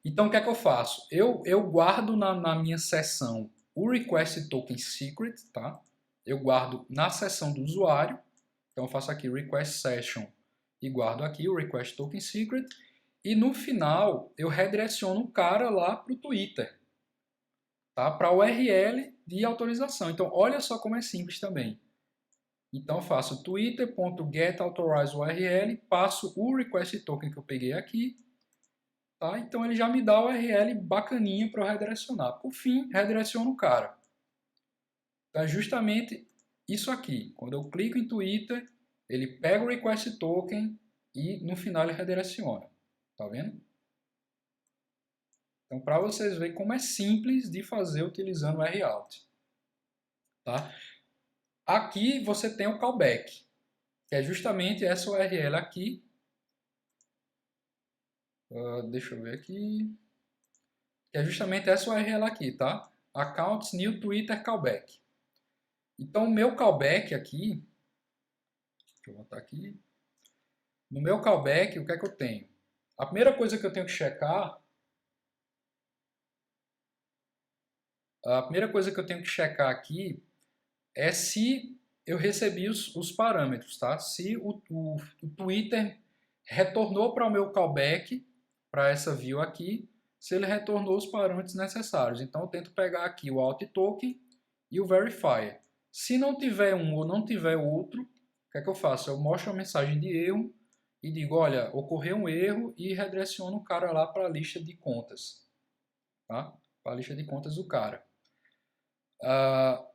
Então o que é que eu faço? Eu guardo na minha seção o request token secret, tá? Eu guardo na seção do usuário. Então eu faço aqui request session e guardo aqui o request token secret. E no final eu redireciono o cara lá para o Twitter, tá? Para a URL de autorização. Então olha só como é simples também. Então eu faço twitter.getAuthorizeURL, passo o request token que eu peguei aqui, tá? Então ele já me dá o URL bacaninha para eu redirecionar. Por fim, redireciono o cara. Então é justamente isso aqui. Quando eu clico em Twitter, ele pega o request token e no final ele redireciona. Tá vendo? Então, para vocês verem como é simples de fazer utilizando o RAuth. Tá? Aqui você tem o callback, que é justamente essa URL aqui. Deixa eu ver aqui. Que é justamente essa URL aqui, tá? Accounts new Twitter callback. Então, o meu callback aqui, deixa eu botar aqui. No meu callback, o que é que eu tenho? A primeira coisa que eu tenho que checar A primeira coisa que eu tenho que checar aqui é se eu recebi os parâmetros, tá? Se o Twitter retornou para o meu callback, para essa view aqui, se ele retornou os parâmetros necessários. Então eu tento pegar aqui o alt token e o verifier. Se não tiver um ou não tiver outro, o que é que eu faço? Eu mostro a mensagem de erro e digo, olha, ocorreu um erro e redireciono o cara lá para a lista de contas, tá? Para a lista de contas do cara.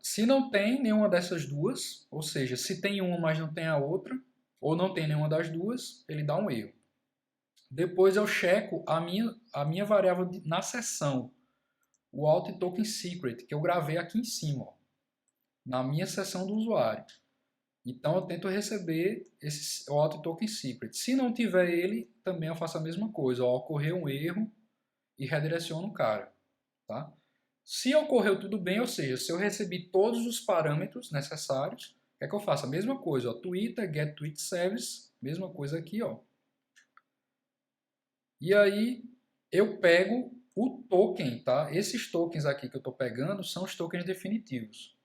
Se não tem nenhuma dessas duas, ou seja, se tem uma, mas não tem a outra, ou não tem nenhuma das duas, ele dá um erro. Depois eu checo a minha variável na seção, o alt token secret, que eu gravei aqui em cima, ó, na minha seção do usuário. Então eu tento receber o alt token secret. Se não tiver ele, também eu faço a mesma coisa. Ó, ocorreu um erro e redireciono o cara. Tá? Se ocorreu tudo bem, ou seja, se eu recebi todos os parâmetros necessários, o que é que eu faço? A mesma coisa, ó, Twitter, get tweet service, mesma coisa aqui, ó. E aí eu pego o token, tá? Esses tokens aqui que eu estou pegando são os tokens definitivos.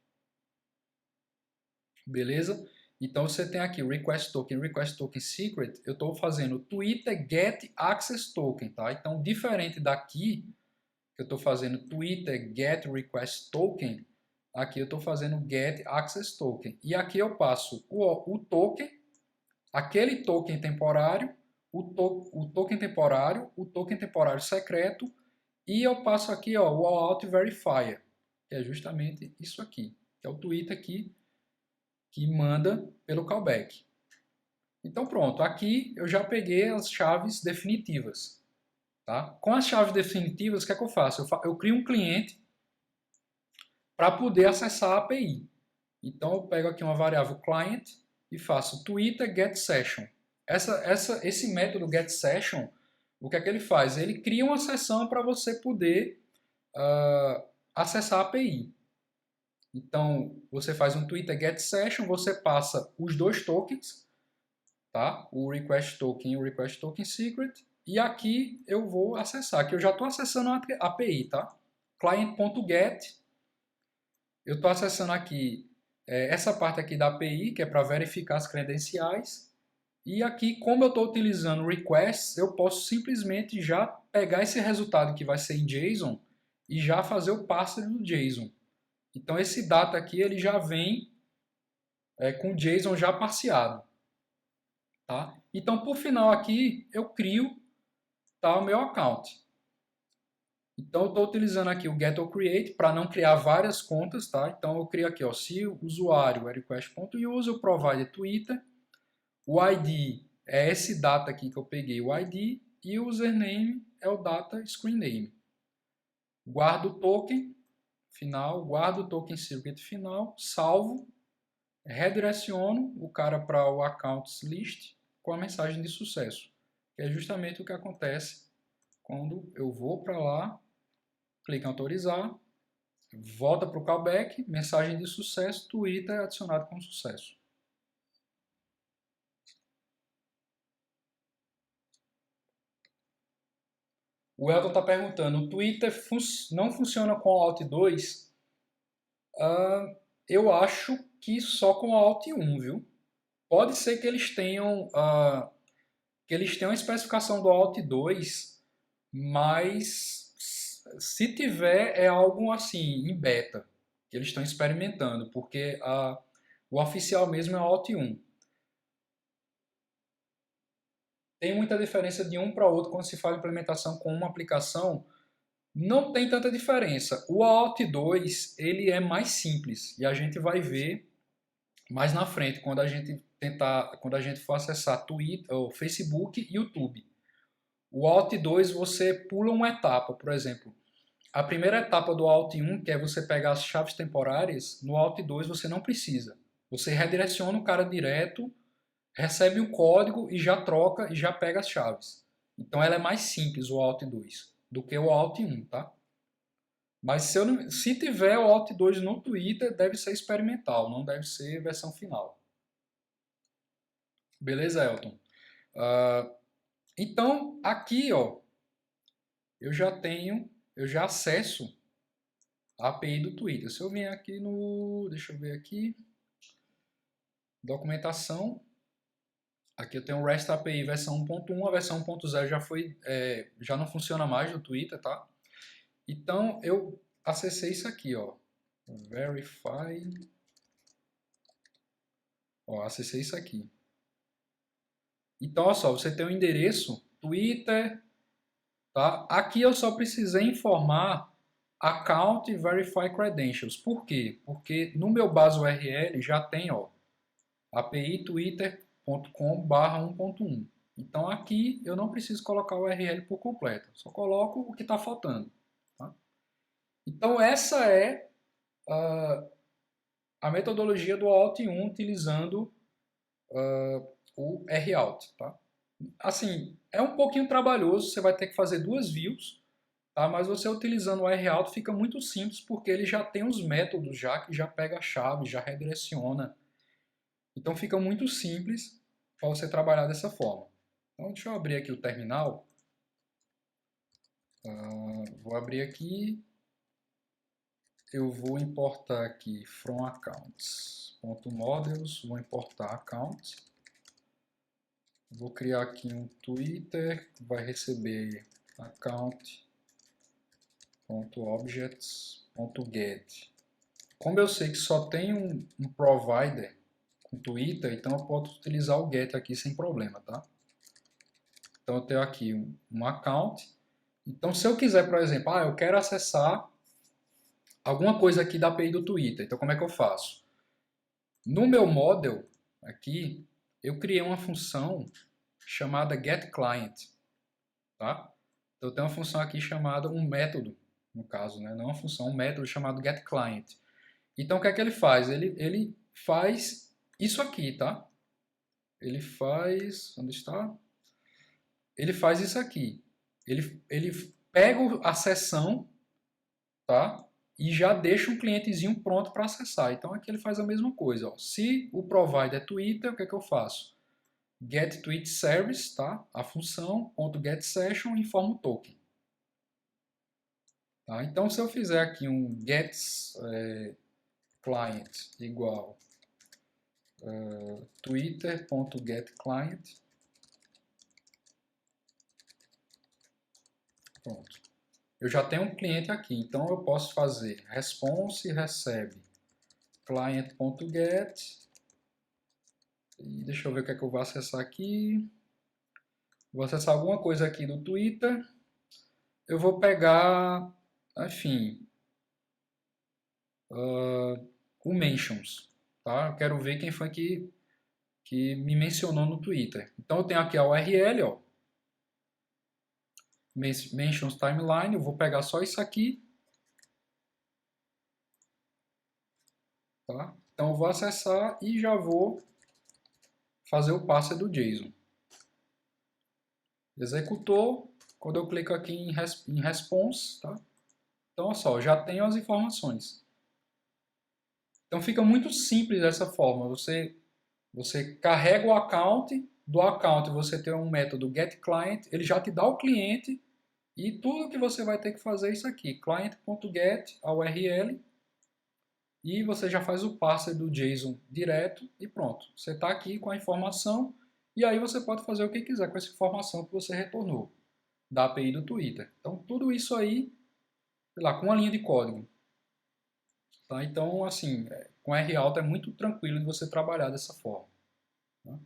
Beleza? Então você tem aqui o request token secret, eu estou fazendo Twitter get access token, tá? Então, diferente daqui, que eu estou fazendo Twitter get request token, aqui eu estou fazendo get access token. E aqui eu passo o token, aquele token temporário, o token temporário secreto, e eu passo aqui ó, o alt verifier, que é justamente isso aqui, que é o Twitter aqui que manda pelo callback. Então pronto, aqui eu já peguei as chaves definitivas. Tá? Com as chaves definitivas, o que é que eu faço? Eu crio um cliente para poder acessar a API. Então eu pego aqui uma variável client e faço Twitter get session. Esse método get session, o que é que ele faz? Ele cria uma sessão para você poder acessar a API. Então você faz um Twitter get session, você passa os dois tokens, tá? O request token e o request token secret. E aqui eu vou acessar, que eu já estou acessando a API, tá? Client.get, eu estou acessando aqui essa parte aqui da API, que é para verificar as credenciais. E aqui, como eu estou utilizando requests, eu posso simplesmente já pegar esse resultado que vai ser em JSON e já fazer o parser do JSON. Então esse data aqui ele já vem com o JSON já parseado. Tá? Então, por final aqui, eu crio o meu account. Então, eu estou utilizando aqui o get_create para não criar várias contas. Tá? Então, eu crio aqui, ó, se o usuário é request.use, eu provide Twitter, o ID é esse data aqui que eu peguei, o ID, e o username é o data screen name. Guardo o token final, guardo o token secret final, salvo, redireciono o cara para o accounts list com a mensagem de sucesso, que é justamente o que acontece quando eu vou para lá, clico em autorizar, volta para o callback, mensagem de sucesso, Twitter adicionado com sucesso. O Elton está perguntando, o Twitter não funciona com o Alt 2? Eu acho que só com o Alt 1, viu? Pode ser que eles tenham a especificação do Alt 2, mas se tiver é algo assim, em beta, que eles estão experimentando, porque o oficial mesmo é o Alt 1. Tem muita diferença de um para outro quando se fala em implementação com uma aplicação. Não tem tanta diferença. O Alt 2 ele é mais simples e a gente vai ver mais na frente quando a gente for acessar Twitter, ou Facebook e YouTube. O Alt 2 você pula uma etapa, por exemplo. A primeira etapa do Alt 1, que é você pegar as chaves temporárias, no Alt 2 você não precisa. Você redireciona o cara direto, recebe o código e já troca e já pega as chaves. Então ela é mais simples o Alt 2 do que o Alt 1, tá? Mas se tiver o Alt 2 no Twitter, deve ser experimental, não deve ser versão final. Beleza, Elton? Então, aqui, ó, eu já acesso a API do Twitter. Se eu vier aqui no, deixa eu ver aqui, documentação, aqui eu tenho o REST API versão 1.1, a versão 1.0 já foi, já não funciona mais no Twitter, tá? Então eu acessei isso aqui, ó, verify, ó, acessei isso aqui. Então, olha só, você tem o endereço Twitter, tá? Aqui eu só precisei informar account verify credentials. Por quê? Porque no meu base URL já tem, ó, API twitter.com/1.1. Então aqui eu não preciso colocar o URL por completo, só coloco o que está faltando. Tá? Então essa é a metodologia do OAuth 1 utilizando o RAuth. Tá? Assim, é um pouquinho trabalhoso, você vai ter que fazer duas views, tá? Mas você utilizando o RAuth fica muito simples porque ele já tem os métodos já que já pega a chave, já redireciona. Então fica muito simples para você trabalhar dessa forma. Então deixa eu abrir aqui o terminal. Vou abrir aqui. Eu vou importar aqui from accounts.models, vou importar account. Vou criar aqui um Twitter que vai receber account.objects.get. Como eu sei que só tem um provider com Twitter, então eu posso utilizar o get aqui sem problema, tá? Então eu tenho aqui um account. Então se eu quiser, por exemplo, eu quero acessar alguma coisa aqui da API do Twitter, então como é que eu faço? No meu model aqui, eu criei uma função chamada getClient, tá? Então eu tenho uma função aqui chamada um método, no caso, né? Não uma função, um método chamado getClient. Então o que é que ele faz? Ele faz isso aqui, tá? Ele faz, onde está? Ele faz isso aqui. Ele pega a sessão, tá? E já deixa um clientezinho pronto para acessar. Então aqui ele faz a mesma coisa. Ó. Se o provider é Twitter, o que é que eu faço? Get tweet service, tá? A função .getSession informa o token. Tá? Então se eu fizer aqui um get client igual twitter.getClient, pronto. Eu já tenho um cliente aqui, então eu posso fazer response recebe client.get e deixa eu ver o que é que eu vou acessar aqui. Vou acessar alguma coisa aqui do Twitter. Eu vou pegar, enfim, o mentions, tá? Eu quero ver quem foi que me mencionou no Twitter. Então eu tenho aqui a URL, ó, mentions timeline. Eu vou pegar só isso aqui, tá? Então eu vou acessar e já vou fazer o parser do JSON. Executou, quando eu clico aqui em response, tá? Então, olha só, já tenho as informações. Então fica muito simples dessa forma. Você carrega o account, do account você tem um método getClient, ele já te dá o cliente e tudo que você vai ter que fazer é isso aqui, client.get, a URL, e você já faz o parser do JSON direto e pronto. Você está aqui com a informação e aí você pode fazer o que quiser com essa informação que você retornou da API do Twitter. Então tudo isso aí, sei lá, com uma linha de código. Tá? Então, assim, com RAuth é muito tranquilo de você trabalhar dessa forma. Tá?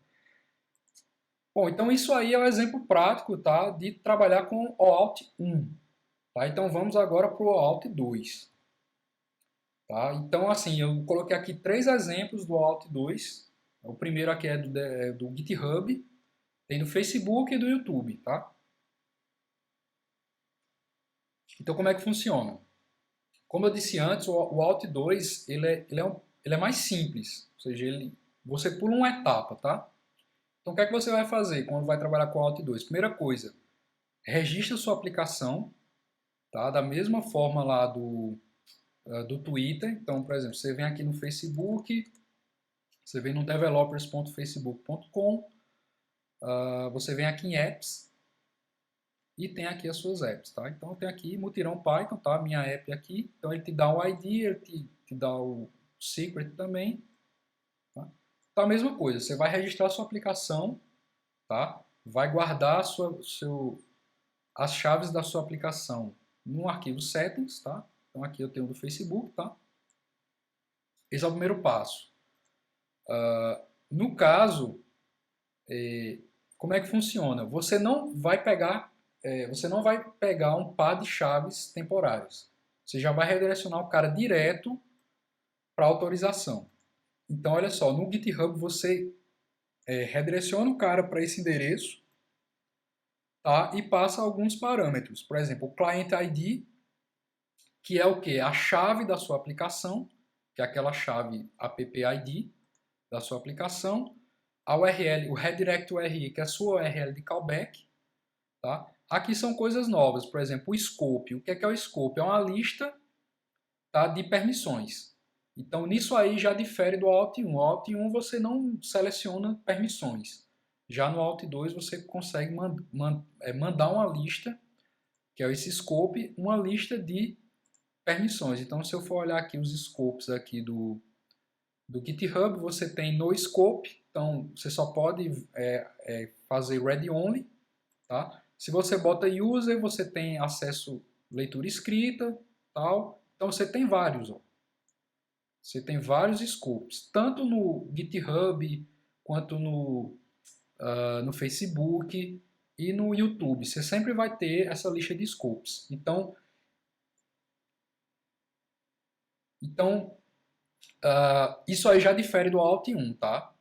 Bom, então isso aí é um exemplo prático, tá, de trabalhar com o OAuth 1. Tá? Então vamos agora para o OAuth 2. Tá? Então, assim, eu coloquei aqui 3 exemplos do OAuth 2. O primeiro aqui é do GitHub, tem do Facebook e do YouTube. Tá? Então, como é que funciona? Como eu disse antes, o OAuth 2 ele é mais simples, ou seja, você pula uma etapa, tá? Então o que é que você vai fazer quando vai trabalhar com o OAuth 2? Primeira coisa, registra sua aplicação, tá? Da mesma forma lá do Twitter. Então, por exemplo, você vem aqui no Facebook, você vem no developers.facebook.com, você vem aqui em apps, e tem aqui as suas apps, tá? Então eu tenho aqui Mutirão Python, tá? Minha app aqui. Então ele te dá um ID, ele te dá o secret também, tá? Então a mesma coisa, você vai registrar a sua aplicação, tá? Vai guardar as chaves da sua aplicação no arquivo settings, tá? Então aqui eu tenho do Facebook, tá? Esse é o primeiro passo. No caso, como é que funciona? Você não vai pegar um par de chaves temporárias. Você já vai redirecionar o cara direto para autorização. Então, olha só, no GitHub você redireciona o cara para esse endereço, tá? E passa alguns parâmetros. Por exemplo, o Client ID, que é o que? A chave da sua aplicação, que é aquela chave app-id da sua aplicação. A URL, o redirect URI, que é a sua URL de callback. Tá? Aqui são coisas novas, por exemplo, o scope. O que é o scope? É uma lista, tá, de permissões. Então, nisso aí já difere do Alt 1. O Alt 1 você não seleciona permissões. Já no Alt 2 você consegue mandar uma lista, que é esse scope, uma lista de permissões. Então, se eu for olhar aqui os scopes aqui do GitHub, você tem no scope, então você só pode fazer read only, tá? Se você bota user, você tem acesso leitura escrita, tal. Então você tem vários, ó. Você tem vários scopes, tanto no GitHub quanto no Facebook e no YouTube. Você sempre vai ter essa lista de scopes. Então, isso aí já difere do Alt 1, tá?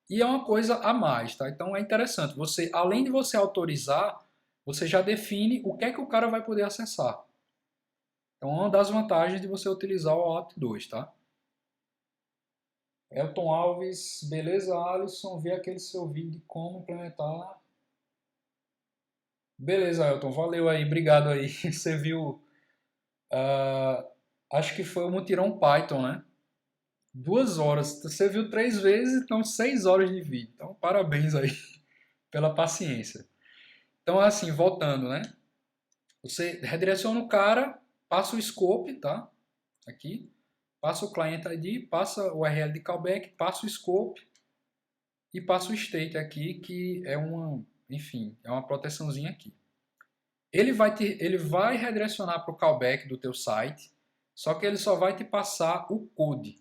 E é uma coisa a mais, tá? Então é interessante. Você, além de você autorizar, você já define o que é que o cara vai poder acessar. Então, uma das vantagens de você utilizar o Alt 2, tá? Elton Alves, beleza, Alisson, vê aquele seu vídeo de como implementar. Beleza, Elton, valeu aí, obrigado aí. Você viu, ah, acho que foi o Mutirão Python, né? 2 horas. Você viu 3 vezes, então 6 horas de vídeo. Então, parabéns aí pela paciência. Então, assim, voltando, né? Você redireciona o cara, passa o scope, tá? Aqui. Passa o client ID, passa o URL de callback, passa o scope e passa o state aqui, que é enfim, é uma proteçãozinha aqui. Ele vai redirecionar para o callback do teu site, só que ele só vai te passar o code.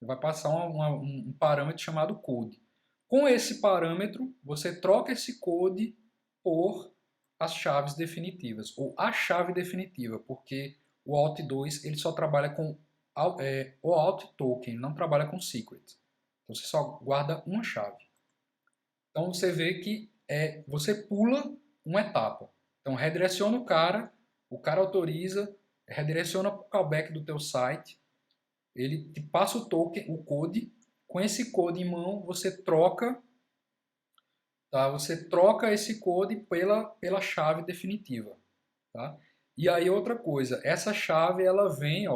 Ele vai passar um parâmetro chamado code. Com esse parâmetro, você troca esse code por as chaves definitivas, ou a chave definitiva, porque o Alt 2 ele só trabalha com o Alt Token, não trabalha com secret. Então você só guarda uma chave. Então você vê que você pula uma etapa. Então redireciona o cara autoriza, redireciona para o callback do teu site, ele te passa o token, o code, com esse code em mão você troca, tá? Você troca esse code pela chave definitiva, tá? E aí outra coisa, essa chave ela vem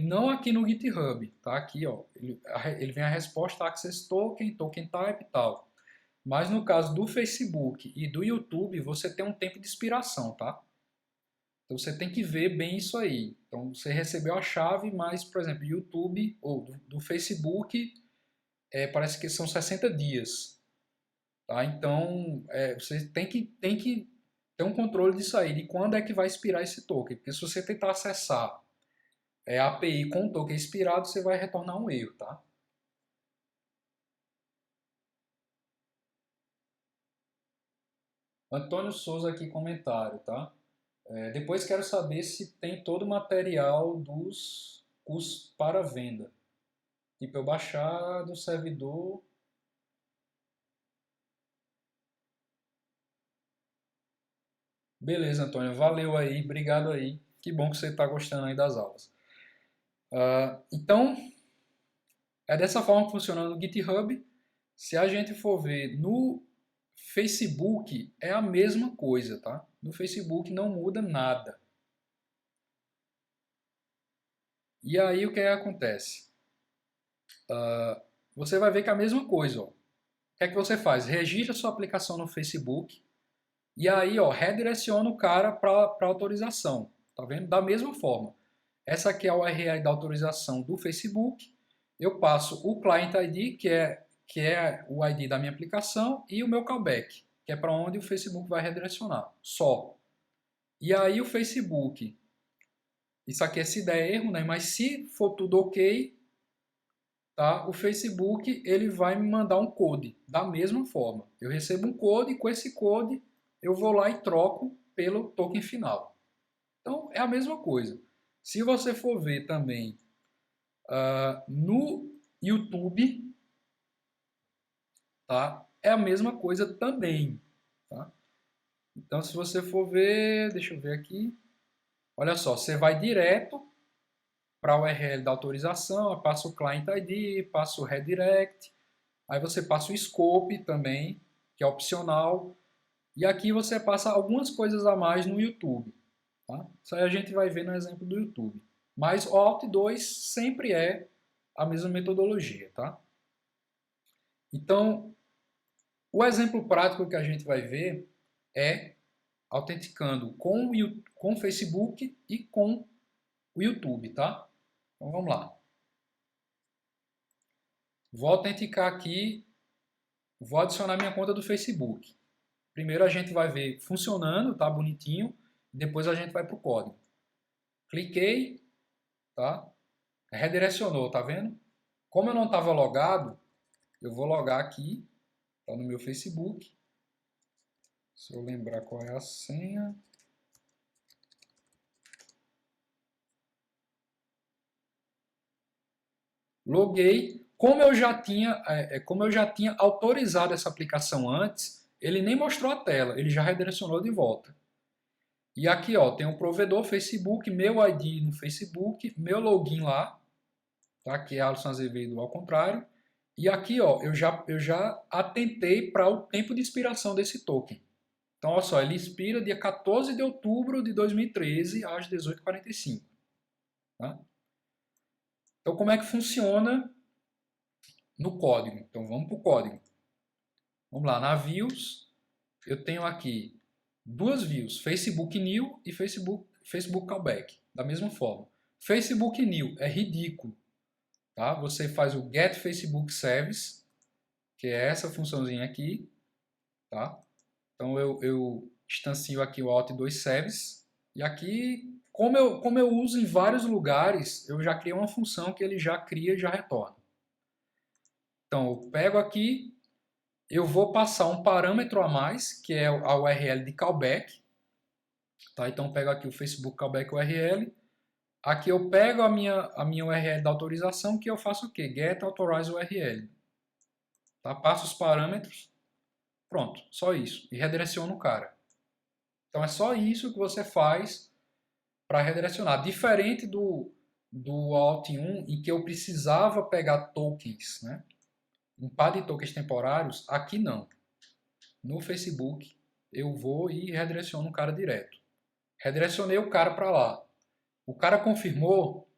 não aqui no GitHub, tá? Aqui, ó, ele vem a resposta access token, token type e tal. Mas no caso do Facebook e do YouTube, você tem um tempo de expiração, tá? Então você tem que ver bem isso aí. Então você recebeu a chave, mas, por exemplo, YouTube ou do Facebook, parece que são 60 dias. Tá? Então você tem que ter um controle disso aí, de quando é que vai expirar esse token. Porque se você tentar acessar a API com o token expirado, você vai retornar um erro. Tá? Antônio Souza aqui comentário, tá? Depois quero saber se tem todo o material dos cursos para venda. Tipo, eu baixar do servidor. Beleza, Antônio. Valeu aí. Obrigado aí. Que bom que você está gostando aí das aulas. Então, é dessa forma que funciona no GitHub. Se a gente for ver no Facebook, é a mesma coisa, tá? No Facebook não muda nada. E aí o que acontece? Você vai ver que é a mesma coisa, ó. O que é que você faz? Registra sua aplicação no Facebook, E aí, ó, redireciona o cara para autorização. Tá vendo? Da mesma forma. Essa aqui é a URL da autorização do Facebook. Eu passo o Client ID, que é o ID da minha aplicação, e o meu callback, que é para onde o Facebook vai redirecionar. Só. E aí o Facebook, isso aqui é se der erro, né? Mas se for tudo ok, tá? O Facebook ele vai me mandar um code da mesma forma. Eu recebo um code e com esse code eu vou lá e troco pelo token final. Então é a mesma coisa. Se você for ver também no YouTube, tá? É a mesma coisa também, tá? Então se você for ver, deixa eu ver aqui, olha só, você vai direto para a URL da autorização, passa o Client ID, passa o Redirect, aí você passa o Scope também, que é opcional, e aqui você passa algumas coisas a mais no YouTube. Tá? Isso aí a gente vai ver no exemplo do YouTube. Mas o Alt 2 sempre é a mesma metodologia. Tá? Então, o exemplo prático que a gente vai ver é autenticando com o Facebook e com o YouTube. Tá? Então vamos lá. Vou autenticar aqui, vou adicionar minha conta do Facebook. Primeiro a gente vai ver funcionando, tá bonitinho, depois a gente vai para o código. Cliquei, tá? Redirecionou, tá vendo? Como eu não estava logado, eu vou logar aqui, tá no meu Facebook. Se eu lembrar qual é a senha. Loguei. Como eu já tinha autorizado essa aplicação antes, ele nem mostrou a tela, ele já redirecionou de volta. E aqui, ó, tem o provedor Facebook, meu ID no Facebook, meu login lá, tá? Que é Alisson Azevedo ao contrário. E aqui, ó, eu já atentei para o tempo de expiração desse token. Então, olha só, ele expira dia 14 de outubro de 2013 às 18h45. Tá? Então, como é que funciona no código? Então, vamos para o código. Vamos lá, na views, eu tenho aqui duas views, Facebook New e Facebook Callback, da mesma forma. Facebook New é ridículo. Tá? Você faz o Get Facebook Service, que é essa funçãozinha aqui. Tá? Então eu instancio aqui o Alt2 Service. E aqui, como eu uso em vários lugares, eu já criei uma função que ele já cria e já retorna. Então eu pego aqui, eu vou passar um parâmetro a mais, que é a URL de callback. Tá? Então eu pego aqui o Facebook Callback URL. Aqui eu pego a minha URL da autorização, que eu faço o quê? Get Authorize URL. Tá? Passo os parâmetros. Pronto, só isso. E redireciono o cara. Então é só isso que você faz para redirecionar. Diferente do Alt 1, em que eu precisava pegar tokens, né? Um par de tokens temporários, aqui não. No Facebook, eu vou e redireciono o cara direto. Redirecionei o cara para lá. O cara confirmou,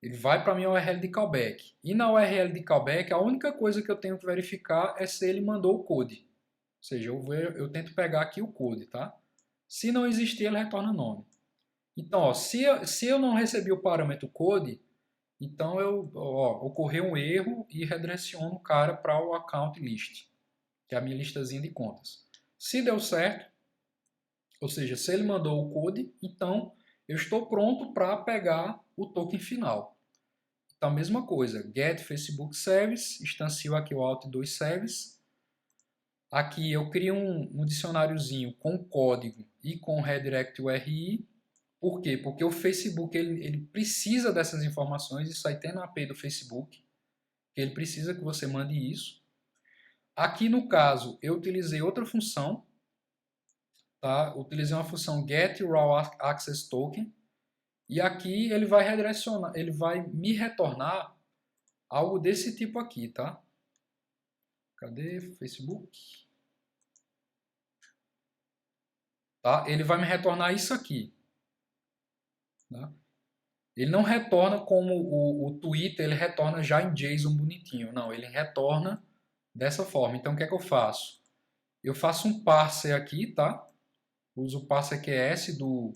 ele vai para a minha URL de callback. E na URL de callback, a única coisa que eu tenho que verificar é se ele mandou o code. Ou seja, eu tento pegar aqui o code, tá? Se não existir, ele retorna nome. Então, ó, se eu não recebi o parâmetro code, então ocorreu um erro e redireciono o cara para o account list, que é a minha listazinha de contas. Se deu certo, ou seja, se ele mandou o code, então eu estou pronto para pegar o token final. Então, a mesma coisa, get Facebook service, instancio aqui o alt2 service. Aqui eu crio um dicionáriozinho com código e com redirect URI. Por quê? Porque o Facebook ele precisa dessas informações, isso aí tem na API do Facebook, que ele precisa que você mande isso. Aqui no caso, eu utilizei outra função, tá? Utilizei uma função getRawAccessToken, e aqui ele vai redirecionar, ele vai me retornar algo desse tipo aqui, tá? Cadê Facebook? Tá? Ele vai me retornar isso aqui. Tá? Ele não retorna como o Twitter, ele retorna já em JSON bonitinho. Não, ele retorna dessa forma. Então, o que é que eu faço? Eu faço um parser aqui, tá? Uso o parser QS do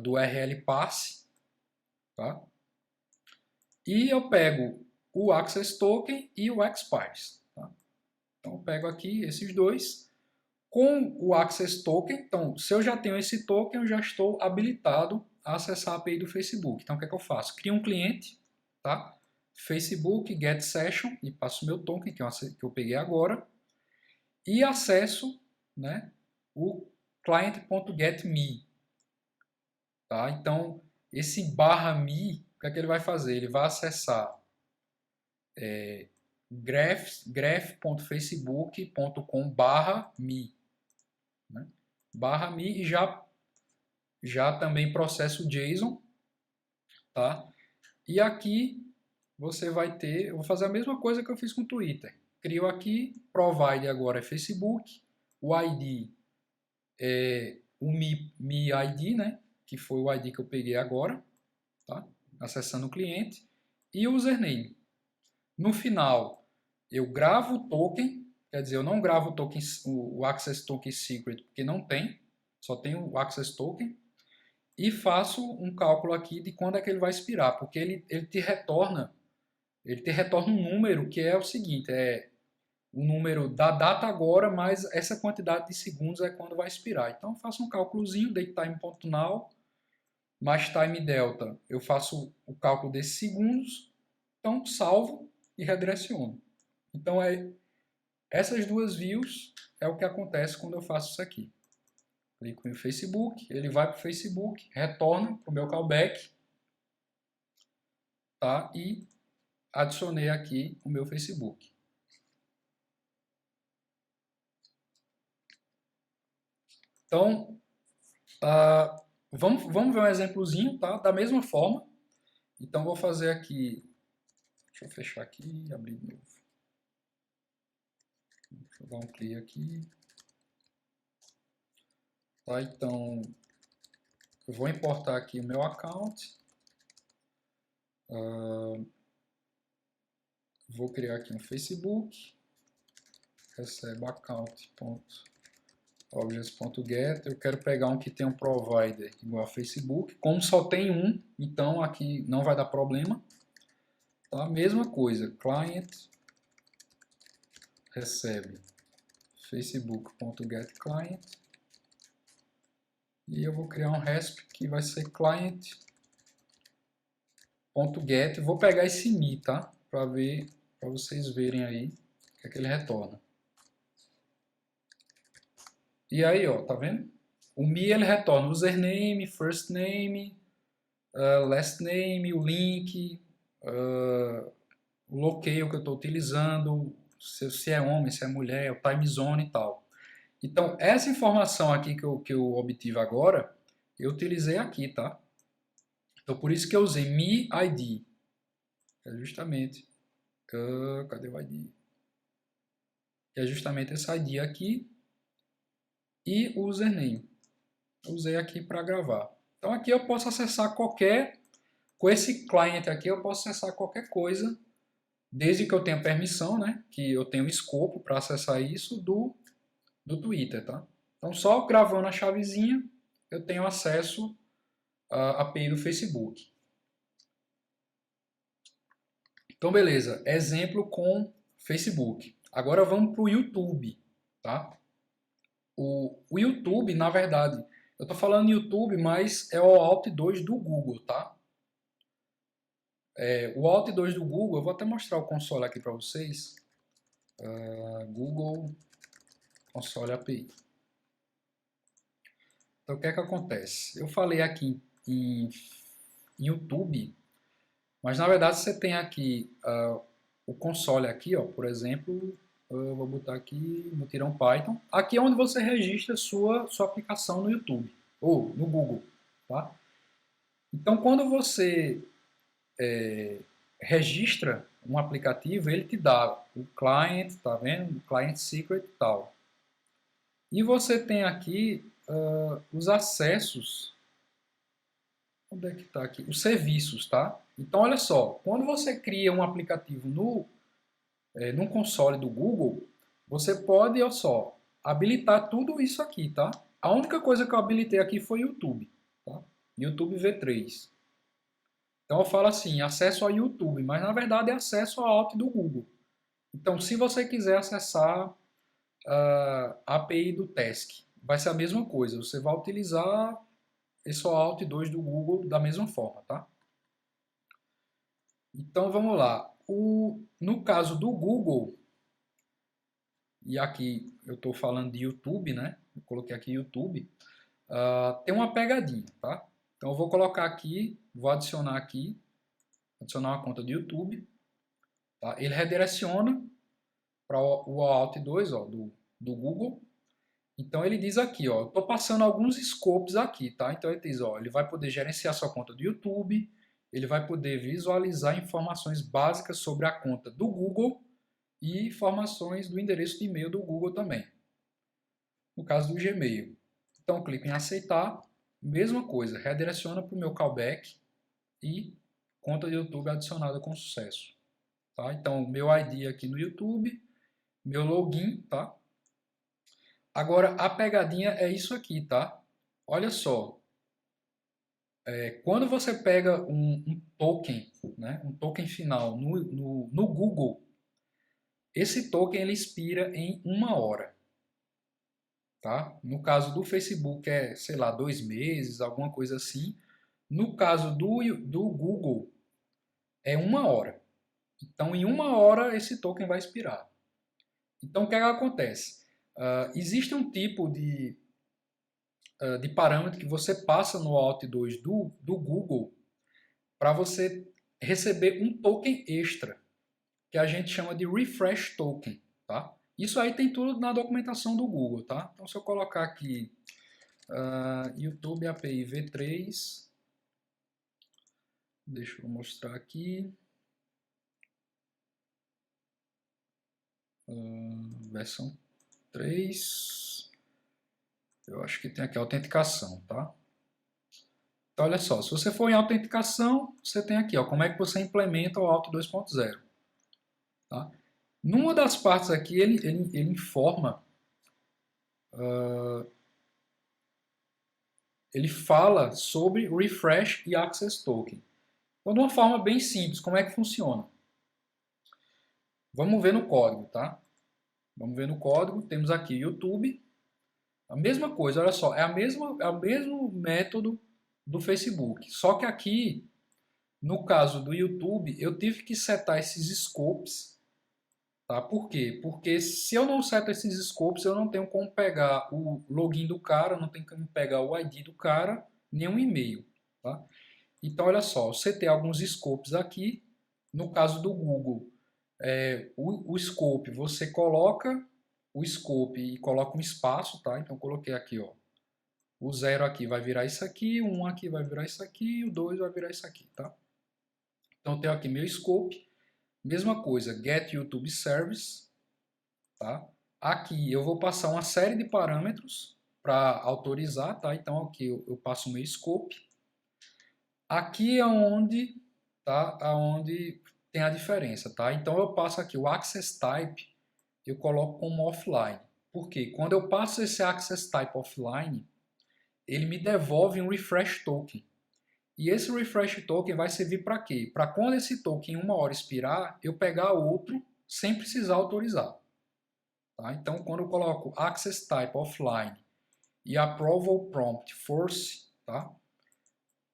URL parse, tá? E eu pego o Access Token e o XParse, tá? Então eu pego aqui esses dois. Com o Access Token, então, se eu já tenho esse token, eu já estou habilitado a acessar a API do Facebook. Então, o que é que eu faço? Crio um cliente, tá? Facebook get session e passo o meu token, que eu peguei agora, e acesso, né, o client.getMe, tá? Então, esse /me, o que é que ele vai fazer? Ele vai acessar graph.facebook.com/me, né? /me e já também processo JSON, tá? E aqui você vai ter, eu vou fazer a mesma coisa que eu fiz com o Twitter. Crio aqui, provide agora é Facebook, o ID é o me ID, né? Que foi o ID que eu peguei agora, tá? Acessando o cliente, e o username. No final, eu gravo o token, quer dizer, eu não gravo o token, o Access Token Secret, porque não tem, só tem o Access Token, e faço um cálculo aqui de quando é que ele vai expirar, porque ele te retorna um número que é o seguinte, é o número da data agora, mais essa quantidade de segundos é quando vai expirar. Então eu faço um cálculozinho, datetime.now, mais time delta, eu faço o cálculo desses segundos, então salvo e redireciono. Então essas duas views é o que acontece quando eu faço isso aqui. Clico em Facebook, ele vai para o Facebook, retorna para o meu callback, tá? E adicionei aqui o meu Facebook. Então, vamos ver um exemplozinho, tá? Da mesma forma. Então, vou fazer aqui, deixa eu fechar aqui e abrir de novo. Deixa eu dar um clear aqui. Tá, então, eu vou importar aqui o meu account. Vou criar aqui um Facebook. Recebo account.objects.get. Eu quero pegar um que tem um provider igual a Facebook. Como só tem um, então aqui não vai dar problema. Tá? Mesma coisa, client recebe facebook.getClient e eu vou criar um RESP que vai ser client.get. Vou pegar esse me, tá? Para vocês verem aí o que é que ele retorna. E aí, ó, tá vendo? O me ele retorna username, first name, last name, o link, o locale que eu estou utilizando, se é homem, se é mulher, o time zone e tal. Então, essa informação aqui que eu obtive agora, eu utilizei aqui, tá? Então, por isso que eu usei me ID. É justamente... cadê o ID? É justamente esse ID aqui e o username. Eu usei aqui para gravar. Então, aqui eu posso acessar qualquer... Com esse client aqui, eu posso acessar qualquer coisa, desde que eu tenha permissão, né? Que eu tenha o escopo para acessar isso do Twitter, tá? Então, só gravando a chavezinha, eu tenho acesso à API do Facebook. Então, beleza. Exemplo com Facebook. Agora vamos para o YouTube, tá? O YouTube, na verdade, eu estou falando YouTube, mas é o Alt 2 do Google, tá? O Alt 2 do Google, eu vou até mostrar o console aqui para vocês. Google Console API. Então, o que é que acontece? Eu falei aqui em YouTube, mas na verdade você tem aqui o console aqui, ó, por exemplo, eu vou botar aqui no Mutirão Python. Aqui é onde você registra sua aplicação no YouTube ou no Google, tá? Então, quando você registra um aplicativo, ele te dá o client, tá vendo? O client secret e tal. E você tem aqui os acessos. Onde é que está aqui? Os serviços, tá? Então, olha só, quando você cria um aplicativo no console do Google, você pode, olha só, habilitar tudo isso aqui, tá? A única coisa que eu habilitei aqui foi YouTube, tá? YouTube V3. Então eu falo assim, acesso ao YouTube, mas na verdade é acesso ao API do Google. Então, se você quiser acessar a API do Task, vai ser a mesma coisa. Você vai utilizar esse OAuth 2 do Google da mesma forma, tá? Então vamos lá. No caso do Google, e aqui eu estou falando de YouTube, né? Eu coloquei aqui YouTube. Tem uma pegadinha, tá? Então eu vou colocar aqui, vou adicionar aqui, adicionar uma conta de YouTube. Tá? Ele redireciona para o OAuth 2 ó, do Google. Então ele diz aqui, ó, eu estou passando alguns scopes aqui, tá? Então ele diz, ó, ele vai poder gerenciar sua conta do YouTube, ele vai poder visualizar informações básicas sobre a conta do Google e informações do endereço de e-mail do Google também. No caso do Gmail. Então eu clico em aceitar, mesma coisa, redireciona para o meu callback e conta de YouTube adicionada com sucesso. Tá? Então meu ID aqui no YouTube, meu login, tá? Agora, a pegadinha é isso aqui, tá? Olha só. Quando você pega um token, né, um token final no Google, esse token ele expira em 1 hora. Tá? No caso do Facebook é, sei lá, 2 meses, alguma coisa assim. No caso do Google é 1 hora. Então, em 1 hora, esse token vai expirar. Então, o que é que acontece? Existe um tipo de parâmetro que você passa no OAuth 2 do Google para você receber um token extra, que a gente chama de refresh token, tá? Isso aí tem tudo na documentação do Google, tá? Então se eu colocar aqui YouTube API V3, deixa eu mostrar aqui, versão 3, eu acho que tem aqui autenticação, tá? Então, olha só, se você for em autenticação, você tem aqui, ó, como é que você implementa o OAuth 2.0. Tá? Numa das partes aqui, ele informa, ele fala sobre Refresh e Access Token. Então, de uma forma bem simples, como é que funciona? Vamos ver no código, tá? Vamos ver no código, temos aqui YouTube, a mesma coisa, olha só, é o mesmo método do Facebook, só que aqui, no caso do YouTube, eu tive que setar esses scopes, tá? Por quê? Porque se eu não seto esses scopes, eu não tenho como pegar o login do cara, não tenho como pegar o ID do cara, nem um e-mail, tá? Então, olha só, eu setei alguns scopes aqui, no caso do Google, o scope, você coloca o scope e coloca um espaço, tá? Então, coloquei aqui, ó, o 0 aqui vai virar isso aqui, o 1 aqui vai virar isso aqui, o 2 vai virar isso aqui, tá? Então, eu tenho aqui meu scope, mesma coisa, get YouTube service, tá? Aqui eu vou passar uma série de parâmetros para autorizar, tá? Então, aqui eu passo o meu scope. Aqui é onde, tá? Aonde tem a diferença, tá? Então, eu passo aqui o access type, eu coloco como offline. Por quê? Quando eu passo esse access type offline, ele me devolve um refresh token. E esse refresh token vai servir para quê? Para quando esse token em 1 hora expirar, eu pegar outro sem precisar autorizar. Tá? Então, quando eu coloco access type offline e approval prompt force, tá?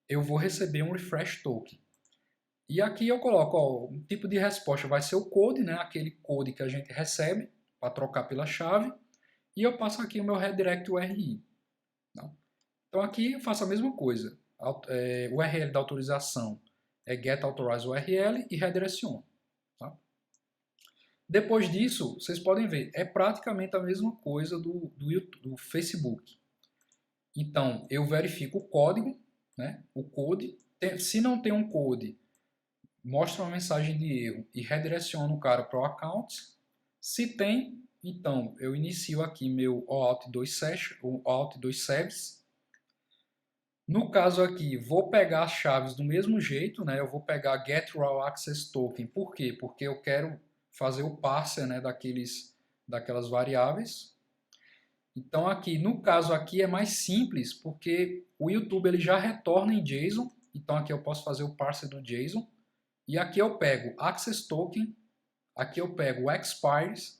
Eu vou receber um refresh token. E aqui eu coloco, ó, um tipo de resposta vai ser o code, né? Aquele code que a gente recebe para trocar pela chave. E eu passo aqui o meu redirect URI. Tá? Então aqui eu faço a mesma coisa. O URL da autorização é get authorized URL e redireciono. Tá? Depois disso, vocês podem ver, é praticamente a mesma coisa do Facebook. Então, eu verifico o código, né? O code. Se não tem um code, mostra uma mensagem de erro e redireciono o cara para o account. Se tem, então eu inicio aqui meu OAuth 2 session, o OAuth 2 service. No caso aqui, vou pegar as chaves do mesmo jeito, né? Eu vou pegar get raw access token. Por quê? Porque eu quero fazer o parser, né, daquelas variáveis. Então aqui, no caso aqui é mais simples, porque o YouTube ele já retorna em JSON. Então aqui eu posso fazer o parser do JSON. E aqui eu pego Access Token, aqui eu pego o Expires,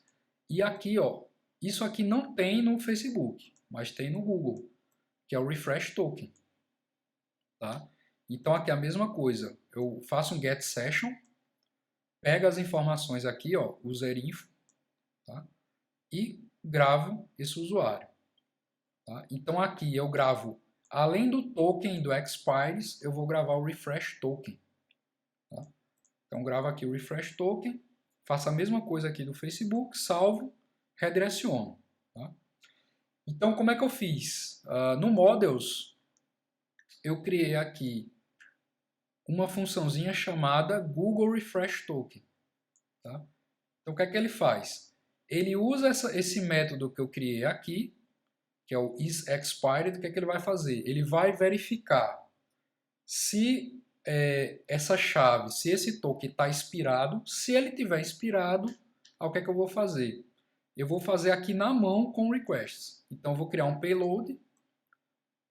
e aqui, ó, isso aqui não tem no Facebook, mas tem no Google, que é o Refresh Token. Tá? Então aqui é a mesma coisa, eu faço um Get Session, pego as informações aqui, ó, userinfo, tá? E gravo esse usuário. Tá? Então aqui eu gravo, além do token do Expires, eu vou gravar o Refresh Token. Tá? Então gravo aqui o Refresh Token, faço a mesma coisa aqui do Facebook, salvo, redireciono. Tá? Então como é que eu fiz? No Models, eu criei aqui uma funçãozinha chamada Google Refresh Token. Tá? Então o que é que ele faz? Ele usa esse método que eu criei aqui, que é o isExpired. O que é que ele vai fazer? Ele vai verificar se essa chave, se esse token está expirado. Se ele tiver expirado, o que é que eu vou fazer? Eu vou fazer aqui na mão com requests. Então eu vou criar um payload,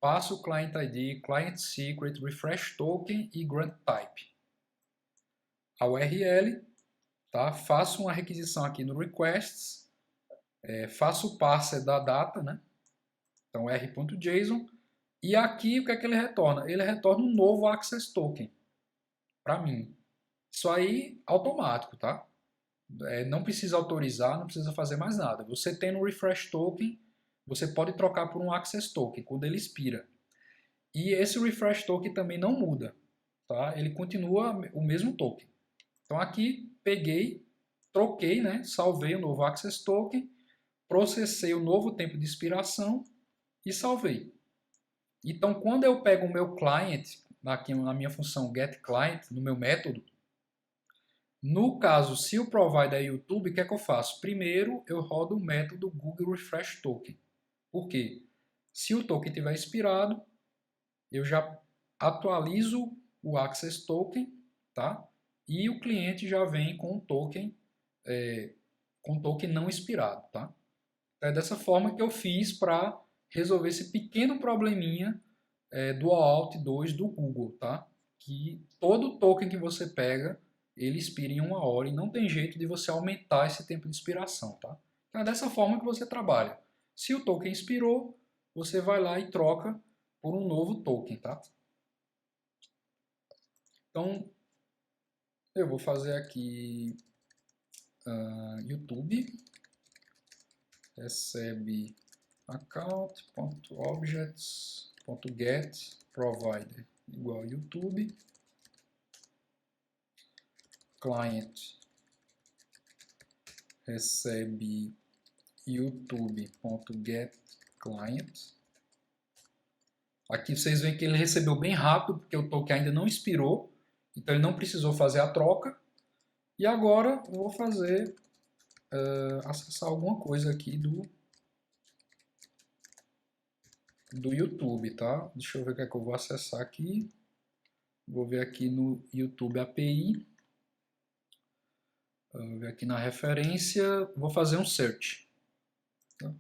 passo o client ID, client secret, refresh token e grant type. A URL, tá? Faço uma requisição aqui no requests, faço o parser da data, né? Então r.json, e aqui o que é que ele retorna? Ele retorna um novo access token para mim. Isso aí automático, tá? Não precisa autorizar, não precisa fazer mais nada. Você tem no refresh token, você pode trocar por um access token quando ele expira. E esse refresh token também não muda, tá? Ele continua o mesmo token. Então aqui peguei, troquei, né? Salvei o novo access token, processei o novo tempo de expiração e salvei. Então quando eu pego o meu client, aqui na minha função getClient, no meu método, no caso, se o provider é YouTube, o que é que eu faço? Primeiro, eu rodo o método Google Refresh Token. Por quê? Se o token tiver expirado, eu já atualizo o Access Token, tá? E o cliente já vem com o token, não expirado, tá? É dessa forma que eu fiz para resolver esse pequeno probleminha do OAuth 2 do Google, tá? Que todo token que você pega, ele expira em 1 hora e não tem jeito de você aumentar esse tempo de expiração, tá? Então é dessa forma que você trabalha. Se o token expirou, você vai lá e troca por um novo token, tá? Então, eu vou fazer aqui YouTube recebe account.objects.get provider igual YouTube client recebe youtube.getClient. Aqui vocês veem que ele recebeu bem rápido, porque o token ainda não expirou, então ele não precisou fazer a troca. E agora eu vou fazer acessar alguma coisa aqui do YouTube, tá? Deixa eu ver o que é que eu vou acessar aqui. Vou ver aqui no YouTube API. Vou ver aqui na referência. Vou fazer um search. Tá?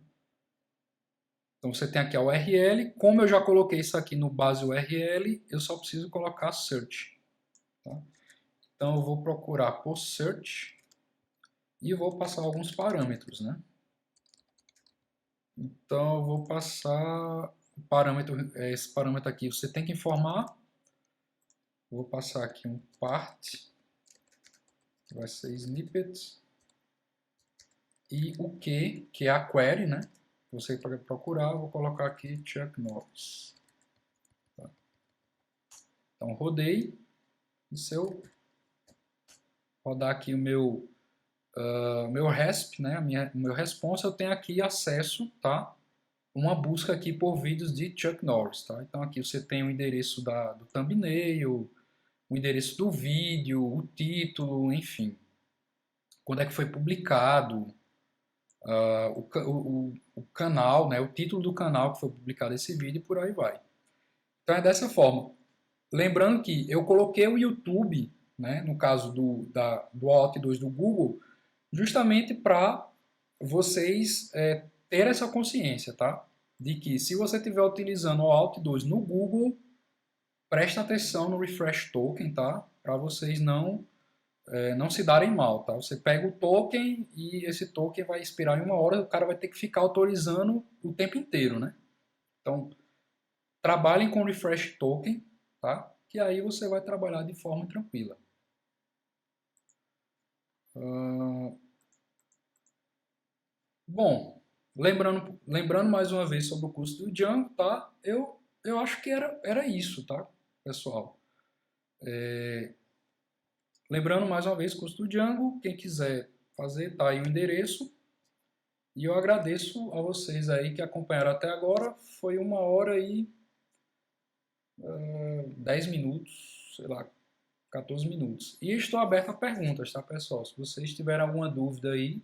Então você tem aqui a URL. Como eu já coloquei isso aqui no base URL, eu só preciso colocar search. Tá? Então eu vou procurar por search e vou passar alguns parâmetros, né? Então eu vou passar o parâmetro, esse parâmetro aqui você tem que informar. Vou passar aqui um part, vai ser snippet, e o que é a query, né? Você pode procurar, vou colocar aqui Chuck Norris. Tá? Então rodei, e se eu rodar aqui o meu RESP, né? O meu response, eu tenho aqui acesso, tá? Uma busca aqui por vídeos de Chuck Norris, tá? Então aqui você tem o endereço do thumbnail, o endereço do vídeo, o título, enfim. Quando é que foi publicado, o canal, né? O título do canal que foi publicado esse vídeo e por aí vai. Então é dessa forma. Lembrando que eu coloquei o YouTube, né? No caso do OAuth 2 do Google, justamente para vocês ter essa consciência, tá? De que se você estiver utilizando o Alt 2 no Google, presta atenção no refresh token, tá? Para vocês não se darem mal, tá? Você pega o token e esse token vai expirar em 1 hora, o cara vai ter que ficar autorizando o tempo inteiro, né? Então, trabalhem com refresh token, tá? Que aí você vai trabalhar de forma tranquila. Bom, lembrando mais uma vez sobre o curso do Django, tá? Eu acho que era isso, tá, pessoal? Lembrando mais uma vez, curso do Django, quem quiser fazer, tá aí o endereço. E eu agradeço a vocês aí que acompanharam até agora. Foi 1 hora e 10 minutos, sei lá, 14 minutos. E estou aberto a perguntas, tá, pessoal? Se vocês tiverem alguma dúvida aí,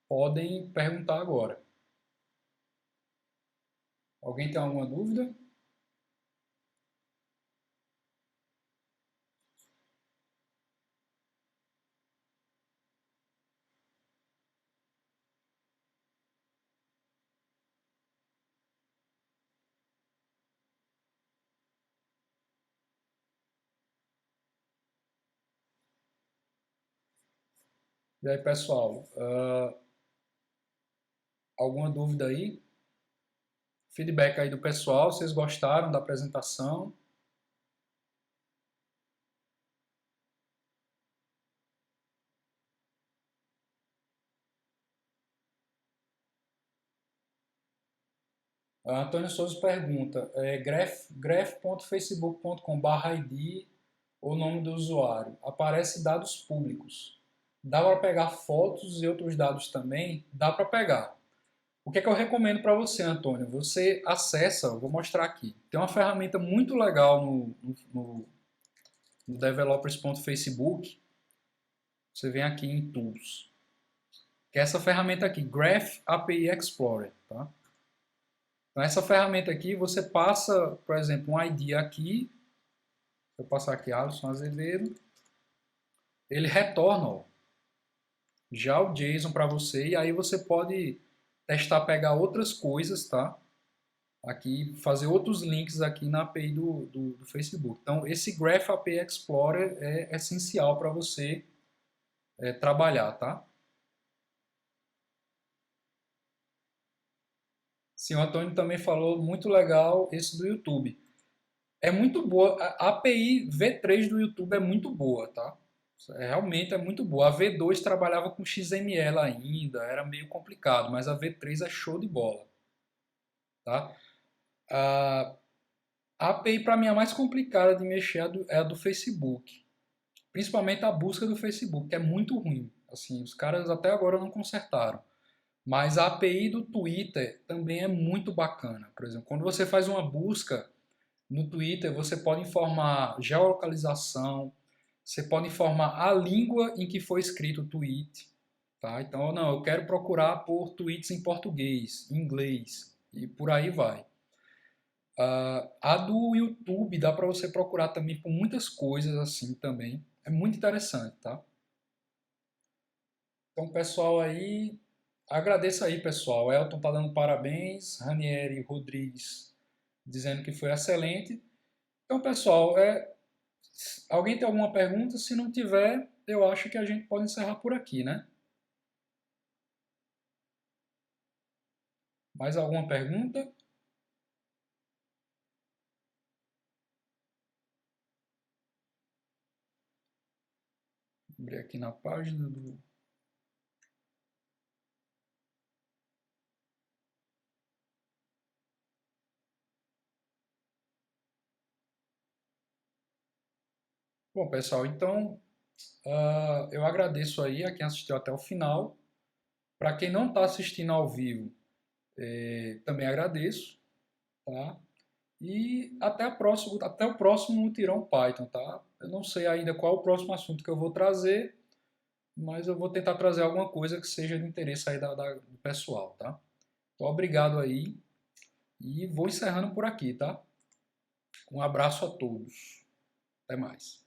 podem perguntar agora. Alguém tem alguma dúvida? E aí, pessoal, alguma dúvida aí? Feedback aí do pessoal, vocês gostaram da apresentação? Antônio Souza pergunta, graph.facebook.com/id ou nome do usuário, aparece dados públicos. Dá para pegar fotos e outros dados também? Dá para pegar. O que é que eu recomendo para você, Antônio? Você acessa, vou mostrar aqui. Tem uma ferramenta muito legal no developers.facebook. Você vem aqui em Tools, que é essa ferramenta aqui, Graph API Explorer. Tá? Então, essa ferramenta aqui, você passa, por exemplo, um ID aqui. Vou passar aqui Alisson Azevedo. Ele retorna ó, já o JSON para você e aí você pode testar, pegar outras coisas, tá? Aqui, fazer outros links aqui na API do Facebook. Então, esse Graph API Explorer é essencial para você trabalhar, tá? Sim, o Antônio também falou muito legal esse do YouTube. É muito boa. A API V3 do YouTube é muito boa, tá? Realmente é muito boa. A V2 trabalhava com XML ainda, era meio complicado, mas a V3 é show de bola, tá? A API para mim é a mais complicada de mexer é a do Facebook, principalmente a busca do Facebook, que é muito ruim. Assim, os caras até agora não consertaram. Mas a API do Twitter também é muito bacana. Por exemplo, quando você faz uma busca no Twitter, você pode informar geolocalização, você pode informar a língua em que foi escrito o tweet. Tá? Então, não, eu quero procurar por tweets em português, em inglês, e por aí vai. A do YouTube dá para você procurar também por muitas coisas assim também. É muito interessante, tá? Então, pessoal aí, agradeço aí, pessoal. Elton tá dando parabéns, Ranieri Rodrigues dizendo que foi excelente. Então, pessoal, alguém tem alguma pergunta? Se não tiver, eu acho que a gente pode encerrar por aqui, né? Mais alguma pergunta? Vou abrir aqui na página do... Bom, pessoal, então eu agradeço aí a quem assistiu até o final. Para quem não está assistindo ao vivo, também agradeço, tá? E até o próximo Mutirão Python, tá? Eu não sei ainda qual é o próximo assunto que eu vou trazer, mas eu vou tentar trazer alguma coisa que seja de interesse aí do pessoal, tá? Então, obrigado aí e vou encerrando por aqui, tá? Um abraço a todos. Até mais.